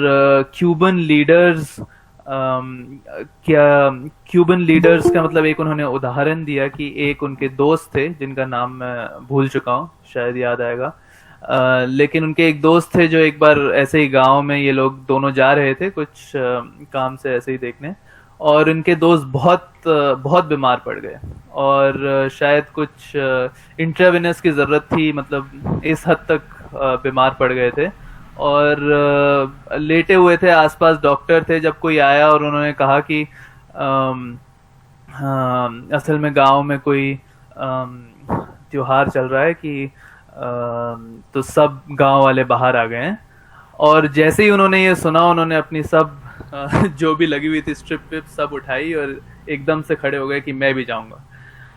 क्यूबन लीडर्स का मतलब एक उन्होंने उदाहरण दिया कि एक उनके दोस्त थे जिनका नाम मैं भूल चुका हूँ, शायद याद आएगा, लेकिन उनके एक दोस्त थे जो एक बार ऐसे ही गांव में ये लोग दोनों जा रहे थे कुछ काम से ऐसे ही देखने, और उनके दोस्त बहुत बीमार पड़ गए और शायद कुछ इंट्रावेनस की ज़रूरत थी, मतलब इस हद तक बीमार पड़ गए थे और लेटे हुए थे। आसपास डॉक्टर थे। जब कोई आया और उन्होंने कहा कि असल में गांव में कोई त्योहार चल रहा है कि तो सब गांव वाले बाहर आ गए हैं, और जैसे ही उन्होंने ये सुना उन्होंने अपनी सब जो भी लगी हुई थी स्ट्रिप विप सब उठाई और एकदम से खड़े हो गए कि मैं भी जाऊंगा।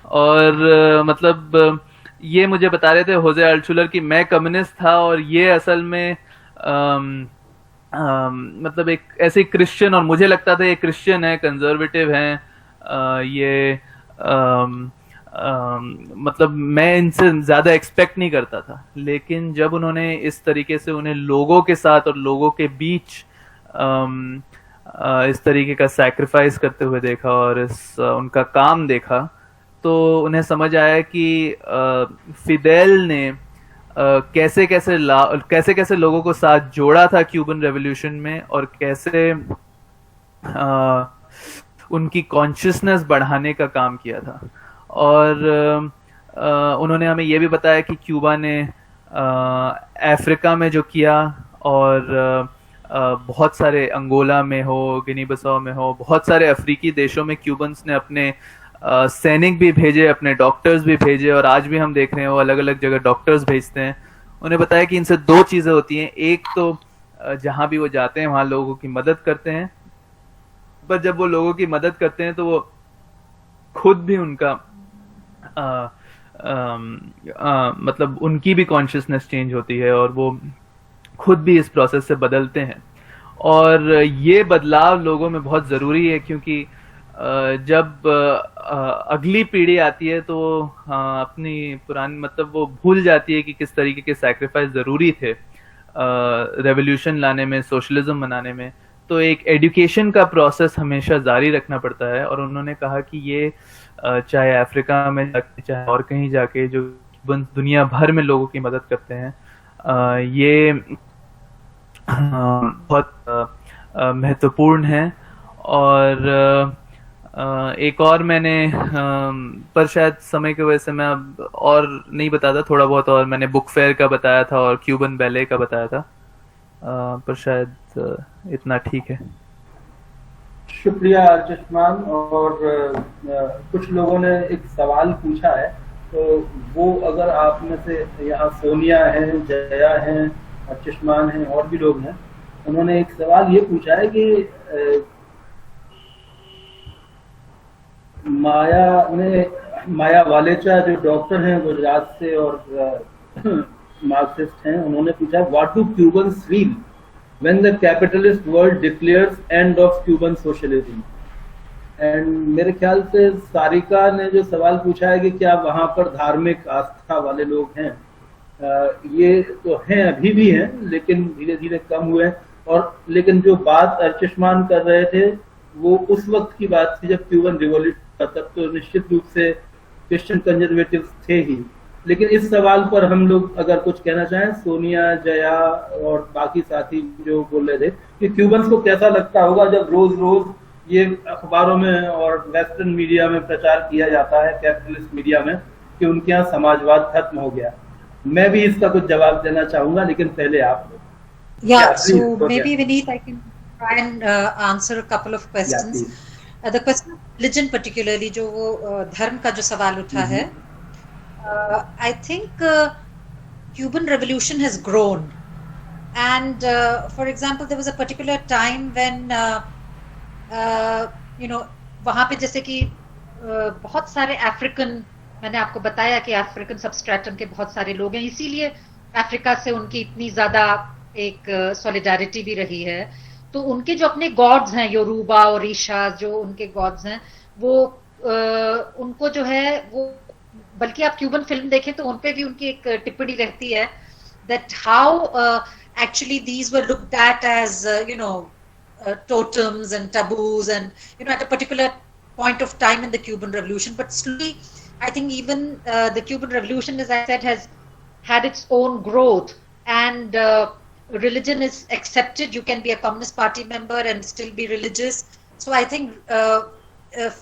और मतलब ये मुझे बता रहे थे होजे अल्टशुलर कि मैं कम्युनिस्ट था और ये असल में मतलब एक ऐसे क्रिश्चियन, और मुझे लगता था ये क्रिश्चियन है, कंजर्वेटिव हैं, ये मतलब मैं इनसे ज्यादा एक्सपेक्ट नहीं करता था। लेकिन जब उन्होंने इस तरीके से उन्हें लोगों के साथ और लोगों के बीच इस तरीके का सैक्रिफाइस करते हुए देखा और इस उनका काम देखा, तो उन्हें समझ आया कि फिदेल ने कैसे कैसे लोगों को साथ जोड़ा था क्यूबन रेवोल्यूशन में, और कैसे उनकी कॉन्शियसनेस बढ़ाने का काम किया था। और उन्होंने हमें ये भी बताया कि क्यूबा ने अफ्रीका में जो किया, और बहुत सारे अंगोला में हो, गिनी बिसाओ में हो, बहुत सारे अफ्रीकी देशों में क्यूबन्स ने अपने सैनिक भी भेजे, अपने डॉक्टर्स भी भेजे, और आज भी हम देख रहे हैं वो अलग अलग जगह डॉक्टर्स भेजते हैं। उन्हें बताया कि इनसे दो चीज़ें होती हैं, एक तो जहाँ भी वो जाते हैं वहाँ लोगों की मदद करते हैं, पर जब वो लोगों की मदद करते हैं तो वो खुद भी उनका मतलब उनकी भी कॉन्शियसनेस चेंज होती है और वो खुद भी इस प्रोसेस से बदलते हैं। और ये बदलाव लोगों में बहुत ज़रूरी है, क्योंकि जब अगली पीढ़ी आती है तो अपनी पुरानी मतलब वो भूल जाती है कि किस तरीके के सैक्रिफाइस ज़रूरी थे रेवोल्यूशन लाने में, सोशलिज्म बनाने में। तो एक एजुकेशन का प्रोसेस हमेशा जारी रखना पड़ता है। और उन्होंने कहा कि ये चाहे अफ्रीका में जाके चाहे और कहीं जाके जो दुनिया भर में लोगों की मदद करते हैं, ये बहुत महत्वपूर्ण है। और एक और मैंने पर शायद समय की वजह से मैं अब और नहीं बताता, थोड़ा बहुत और मैंने बुक फेयर का बताया था और क्यूबन बैले का बताया था, पर शायद इतना ठीक है। शुक्रिया अर्जुष्मान। और कुछ लोगों ने एक सवाल पूछा है, तो वो अगर आप में से यहाँ सोनिया हैं, जया हैं, अर्जुष्मान हैं और भी लोग हैं, उन्होंने एक सवाल ये पूछा है कि माया वालेचा जो डॉक्टर हैं गुजरात से और मार्क्सिस्ट हैं, उन्होंने पूछा what do Cubans feel when the capitalist world declares end of Cuban socialism? And मेरे ख्याल से सारिका ने जो सवाल पूछा है कि क्या वहाँ पर धार्मिक आस्था वाले लोग हैं, ये तो हैं, अभी भी हैं, लेकिन धीरे धीरे कम हुए। और लेकिन जो बात अर्चुष्मान कर रहे थे वो उस वक्त की बात थी जब क्यूबन रिवॉल्यूशन, तब तो निश्चित रूप से क्रिश्चियन कंजर्वेटिव थे ही। लेकिन इस सवाल पर हम लोग अगर कुछ कहना चाहें, सोनिया, जया और बाकी साथी जो बोल रहे थे कि क्यूबन्स को कैसा लगता होगा जब रोज रोज ये अखबारों में और वेस्टर्न मीडिया में प्रचार किया जाता है, कैपिटलिस्ट मीडिया में, कि उनके यहाँ समाजवाद खत्म हो गया। मैं भी इसका कुछ जवाब देना चाहूंगा, लेकिन पहले आप लोग। Yeah, so maybe Vineet, I can try and answer a couple of questions. The question of religion particularly, जो वो धर्म का जो सवाल उठा है, I think Cuban Revolution has grown, and for example, there was a particular time when you know, वहाँ पे जैसे कि बहुत सारे अफ्रीकन, मैंने आपको बताया कि अफ्रीकन सबस्ट्रेटम के बहुत सारे लोग हैं, इसीलिए अफ्रीका से उनकी इतनी ज्यादा एक सॉलिडारिटी भी रही है। तो उनके जो अपने गॉड्स हैं, योरूबा और ईशा जो उनके गॉड्स हैं, वो उनको जो है वो, बल्कि आप क्यूबन फिल्म देखें तो उनपे भी उनकी एक टिप्पणी रहती है that how actually these were looked at as you know totems and taboos, and you know at a particular point of time in the Cuban Revolution. But slowly I think even the Cuban Revolution, as I said, has had its own growth, and religion is accepted. You can be a Communist Party member and still be religious. So I think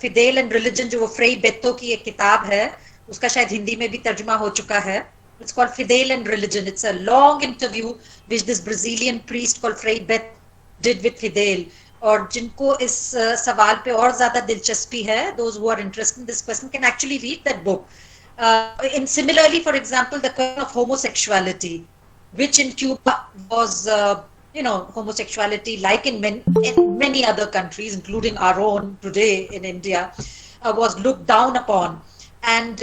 Fidel and Religion, जो वो फ्रेई बेतो की एक किताब है, उसका शायद हिंदी में भी तर्जुमा हो चुका है. It's called Fidel and Religion. It's a long interview which this Brazilian priest called Frei Beto did with Fidel. और जिनको इस सवाल पे और ज्यादा दिलचस्पी है, those who are interested in this question can actually read that book. And similarly, for example, the question of homosexuality, which in Cuba was, homosexuality, like in many other countries, including our own today in India, was looked down upon. And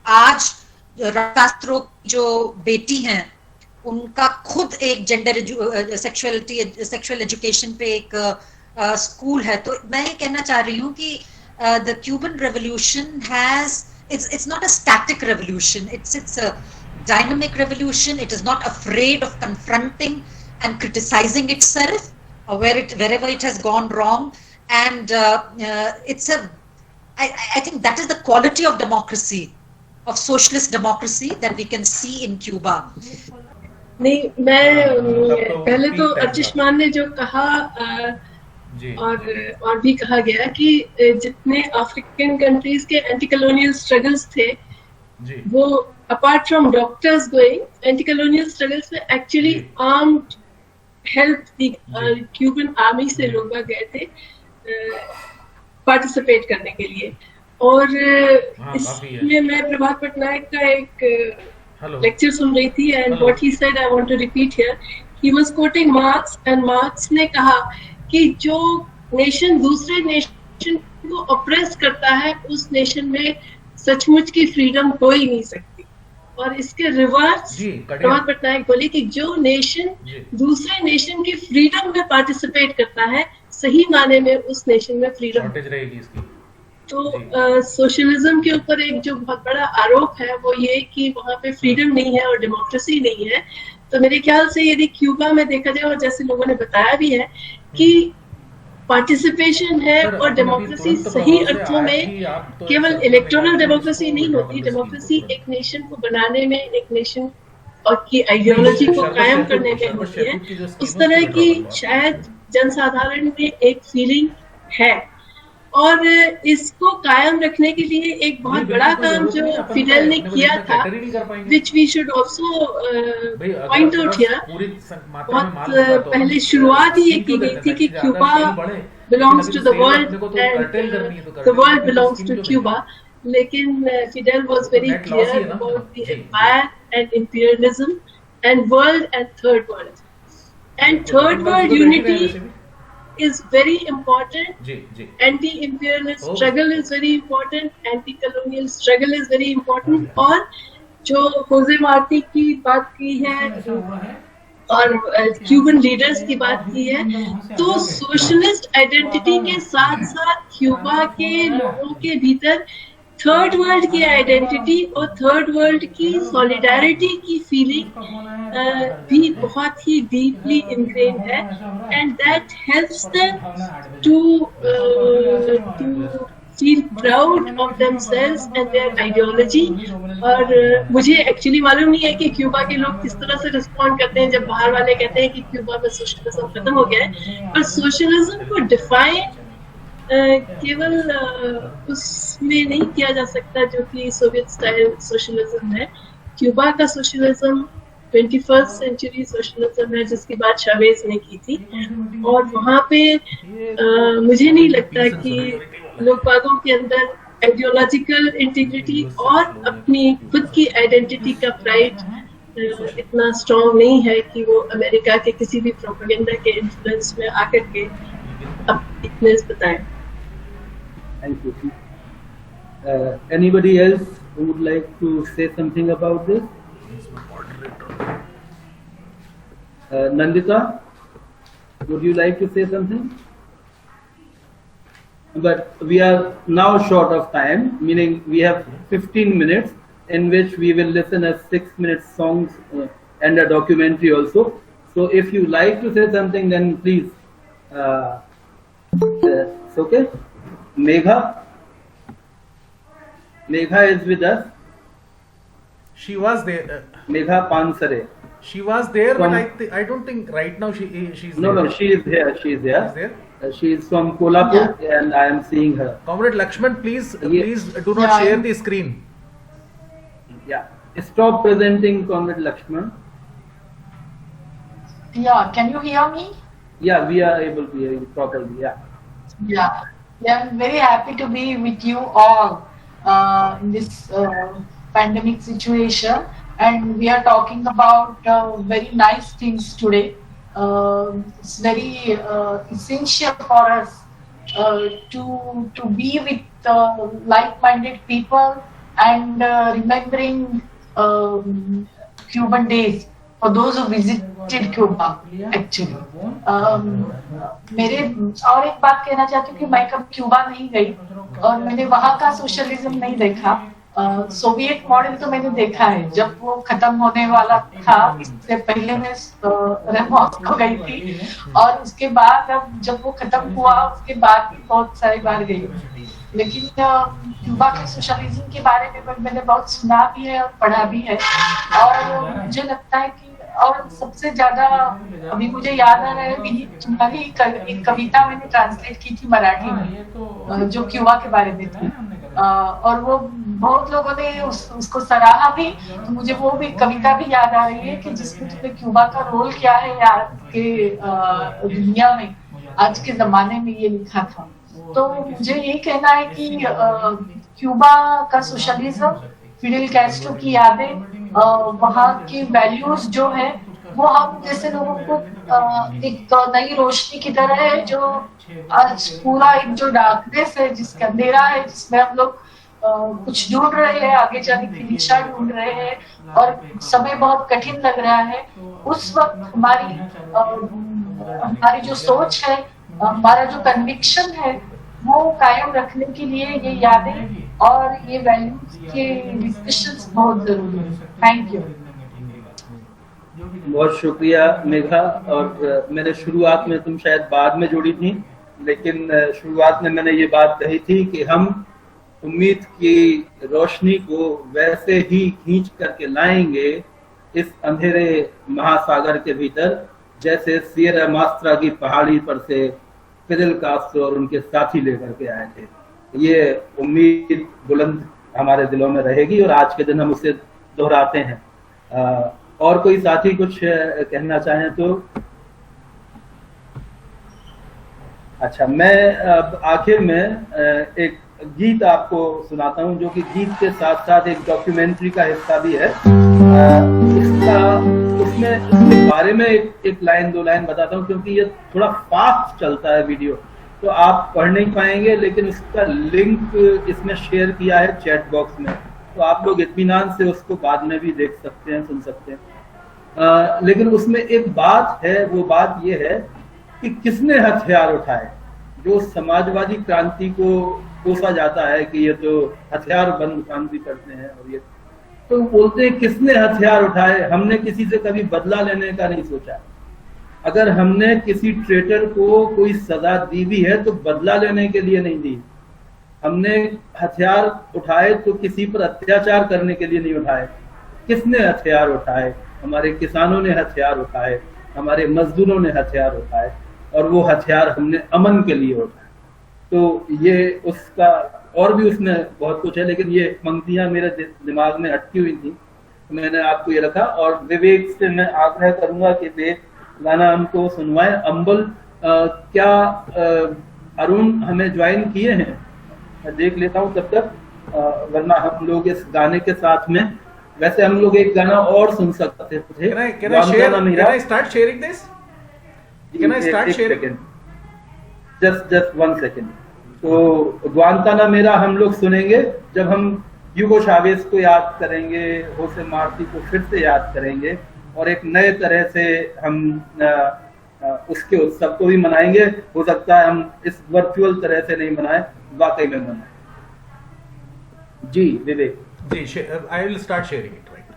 आज राष्ट्रों जो बेटी हैं, उनका खुद एक gender sexual education पे एक स्कूल है. तो मैं ये कहना चाह रही हूँ कि the Cuban Revolution it's not a static revolution. It's a dynamic revolution. It is not afraid of confronting and criticizing itself wherever it has gone wrong. And I think that is the quality of democracy, of socialist democracy, that we can see in Cuba. नहीं, मैं पहले तो अर्चिष्मान ने जो कहा और भी कहा गया कि जितने अफ्रीकन कंट्रीज के एंटी कॉलोनियल स्ट्रगल्स थे, वो apart from doctors going anti colonial struggles में एक्चुअली आर्म्ड हेल्प दी. क्यूबन आर्मी से लोग गए थे पार्टिसिपेट करने के लिए. और इसमें मैं प्रभात पटनायक का एक लेक्चर सुन रही थी, and what he said I want to repeat here. He was quoting Marx, and Marx ने कहा कि जो नेशन दूसरे नेशन को ऑप्रेस करता है, उस नेशन में सचमुच की फ्रीडम हो ही नहीं सकती. और इसके रिवर्स प्रभात पटनायक बोले कि जो नेशन दूसरे नेशन की फ्रीडम में पार्टिसिपेट करता है, सही माने में उस नेशन में फ्रीडम रहेगी इसकी. तो सोशलिज्म के ऊपर एक जो बहुत बड़ा आरोप है वो ये कि वहाँ पे फ्रीडम नहीं है और डेमोक्रेसी नहीं है. तो मेरे ख्याल से यदि क्यूबा में देखा जाए, और जैसे लोगों ने बताया भी है कि पार्टिसिपेशन है और डेमोक्रेसी सही अर्थों में केवल इलेक्टोरल डेमोक्रेसी नहीं होती. डेमोक्रेसी एक नेशन को बनाने में, एक नेशन और की आइडियोलॉजी को कायम करने में होती है. उस तरह की शायद जनसाधारण में एक फीलिंग है, और इसको कायम रखने के लिए एक बहुत बड़ा काम जो फिडेल ने किया था, which we should also point out here. बहुत पहले शुरुआत ही की गई थी कि Cuba belongs to the world and the world belongs to Cuba. लेकिन Fidel was very clear about the empire and imperialism and world and third world. And third world unity is very important. Anti-imperialist struggle is very important. Anti-colonial struggle is very important. और जो होजे Marty की बात की है और Cuban leaders की बात की है, तो सोशलिस्ट आइडेंटिटी के साथ साथ क्यूबा के लोगों के भीतर थर्ड वर्ल्ड की आइडेंटिटी और थर्ड वर्ल्ड की सॉलिडारिटी की फीलिंग भी बहुत ही डीपली इनग्रेन है. And that helps them to feel proud of themselves and their ideology. और मुझे एक्चुअली मालूम नहीं है कि क्यूबा के लोग किस तरह से रिस्पॉन्ड करते हैं जब बाहर वाले कहते हैं कि क्यूबा में सोशलिज्म खत्म हो गया है. पर सोशलिज्म को डिफाइन केवल उसमें नहीं किया जा सकता जो कि सोवियत स्टाइल सोशलिज्म है. क्यूबा का सोशलिज्म 21st सेंचुरी सोशलिज्म है, जिसकी बात शावेज ने की थी. और वहाँ पे मुझे नहीं लगता कि लोकवादों के अंदर आइडियोलॉजिकल इंटीग्रिटी और अपनी खुद की आइडेंटिटी का प्राइड इतना स्ट्रॉन्ग नहीं है कि वो अमेरिका के किसी भी प्रोपेगेंडा के इन्फ्लुएंस में आकर के अपने बताएं. Thank you. Anybody else who would like to say something about this? Nandita, would you like to say something? But we are now short of time, meaning we have 15 minutes in which we will listen a 6-minute songs and a documentary also. So if you like to say something, then please. It's okay. Megha is with us. She was there. Megha Pansare. She was there, but I don't think right now she's no, there. No, she is here. She is there. She's there. She is from Kolhapur, and I am seeing her. Comrade Lakshman, please do not share the screen. Yeah. Stop presenting, Comrade Lakshman. Yeah, can you hear me? Yeah, we are able to hear you properly. Yeah. I'm very happy to be with you all in this pandemic situation, and we are talking about very nice things today. It's very essential for us to be with like-minded people and remembering Cuban days for those who visited Cuba actually. मेरे और एक बात कहना चाहती हूँ कि मैं कभी क्यूबा नहीं गई और मैंने वहाँ का सोशलिज्म नहीं देखा। सोवियत मॉडल तो मैंने देखा है, जब वो खत्म होने वाला था इससे पहले मैं मॉस्को गई थी, और उसके बाद अब जब वो खत्म हुआ उसके बाद भी बहुत सारी बार गई। लेकिन क्यूबा के सोशलिज्म के बारे में मैंने बहुत सुना भी है और पढ़ा भी है, और मुझे लगता है कि और सबसे ज्यादा अभी मुझे याद आ रहा है तुम्हारी एक कविता मैंने ट्रांसलेट की थी मराठी में जो क्यूबा के बारे में थी, और वो बहुत लोगों ने उसको सराहा भी, तो मुझे वो भी कविता भी याद आ रही है कि जिसमें तुम्हें क्यूबा का रोल क्या है आज के दुनिया में, आज के जमाने में ये लिखा था। तो मुझे ये कहना है कि क्यूबा का सोशलिज्म, फिडेल कैस्ट्रो की यादें, वहाँ की वैल्यूज जो है वो हम जैसे लोगों को एक नई रोशनी की तरह है, जो आज पूरा एक जो डार्कनेस है, जिसका अंधेरा है, जिसमें हम लोग कुछ ढूंढ रहे हैं, आगे जाने की दिशा ढूंढ रहे हैं और समय बहुत कठिन लग रहा है, उस वक्त हमारी जो सोच है, हमारा जो कन्विक्शन है, वो कायम रखने के लिए ये यादें और ये वैल्यूज के डिस्कशंस बहुत जरूरी है। Thank you. बहुत शुक्रिया मेघा। और मैंने शुरुआत में, तुम शायद बाद में जुड़ी थी, लेकिन शुरुआत में मैंने ये बात कही थी कि हम उम्मीद की रोशनी को वैसे ही खींच करके लाएंगे इस अंधेरे महासागर के भीतर, जैसे सियरा मास्त्रा की पहाड़ी पर से फिडेल कास्ट्रो और उनके साथी लेकर के आए थे। ये उम्मीद बुलंद हमारे दिलों में रहेगी और आज के दिन हम उसे दोहराते हैं। और कोई साथी कुछ कहना चाहें तो? अच्छा, मैं अब आखिर में एक गीत आपको सुनाता हूं, जो कि गीत के साथ साथ एक डॉक्यूमेंट्री का हिस्सा भी है। उसमें इसके बारे में एक लाइन दो लाइन बताता हूं, क्योंकि ये थोड़ा फास्ट चलता है वीडियो, तो आप पढ़ नहीं पाएंगे, लेकिन उसका लिंक इसमें शेयर किया है चैट बॉक्स में, तो आप लोग इत्मीनान से उसको बाद में भी देख सकते हैं, सुन सकते हैं। लेकिन उसमें एक बात है, वो बात ये है कि किसने हथियार उठाए। जो समाजवादी क्रांति को कोसा जाता है कि ये तो हथियार बंद क्रांति करते हैं, और ये तो बोलते हैं किसने हथियार उठाए। हमने किसी से कभी बदला लेने का नहीं सोचा। अगर हमने किसी ट्रेटर को कोई सजा दी भी है तो बदला लेने के लिए नहीं दी। हमने हथियार उठाए तो किसी पर अत्याचार करने के लिए नहीं उठाए। किसने हथियार उठाए? हमारे किसानों ने हथियार उठाए, हमारे मजदूरों ने हथियार उठाए, और वो हथियार हमने अमन के लिए उठाए। तो ये उसका, और भी उसमें बहुत कुछ है, लेकिन ये पंक्तियां मेरे दिमाग में अटकी हुई थी, मैंने आपको ये रखा। और विवेक से मैं आग्रह करूंगा कि वे गाना हमको सुनवाएं। अंबल, क्या अरुण हमें ज्वाइन किए हैं? मैं देख लेता हूं तब तक, वरना हम लोग इस गाने के साथ में, वैसे हम लोग एक गाना और सुन सकते थे। Can I start sharing this? Can I start sharing? Just 1 second. तो ग्वांतानामेरा हम लोग सुनेंगे जब हम ह्यूगो चावेज को याद करेंगे, होसे मार्टी को फिर से याद करेंगे, और एक नए तरह से हम उसके उत्सव को भी मनाएंगे। हो सकता है हम इस वर्चुअल तरह से नहीं मनाएं, वाकई में मनाएं। जी विवेक जी, I will start sharing it right.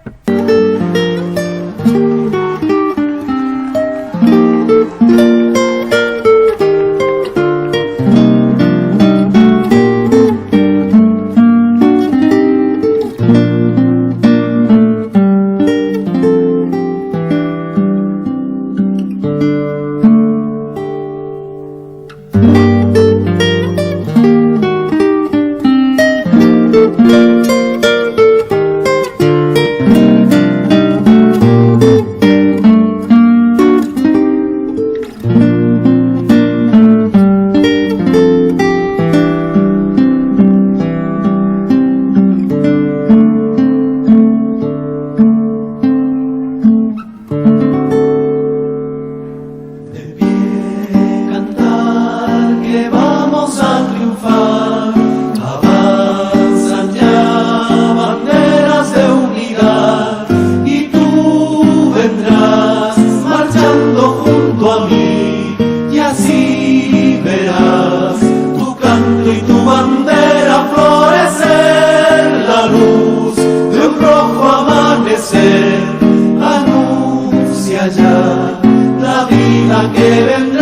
que vendrá.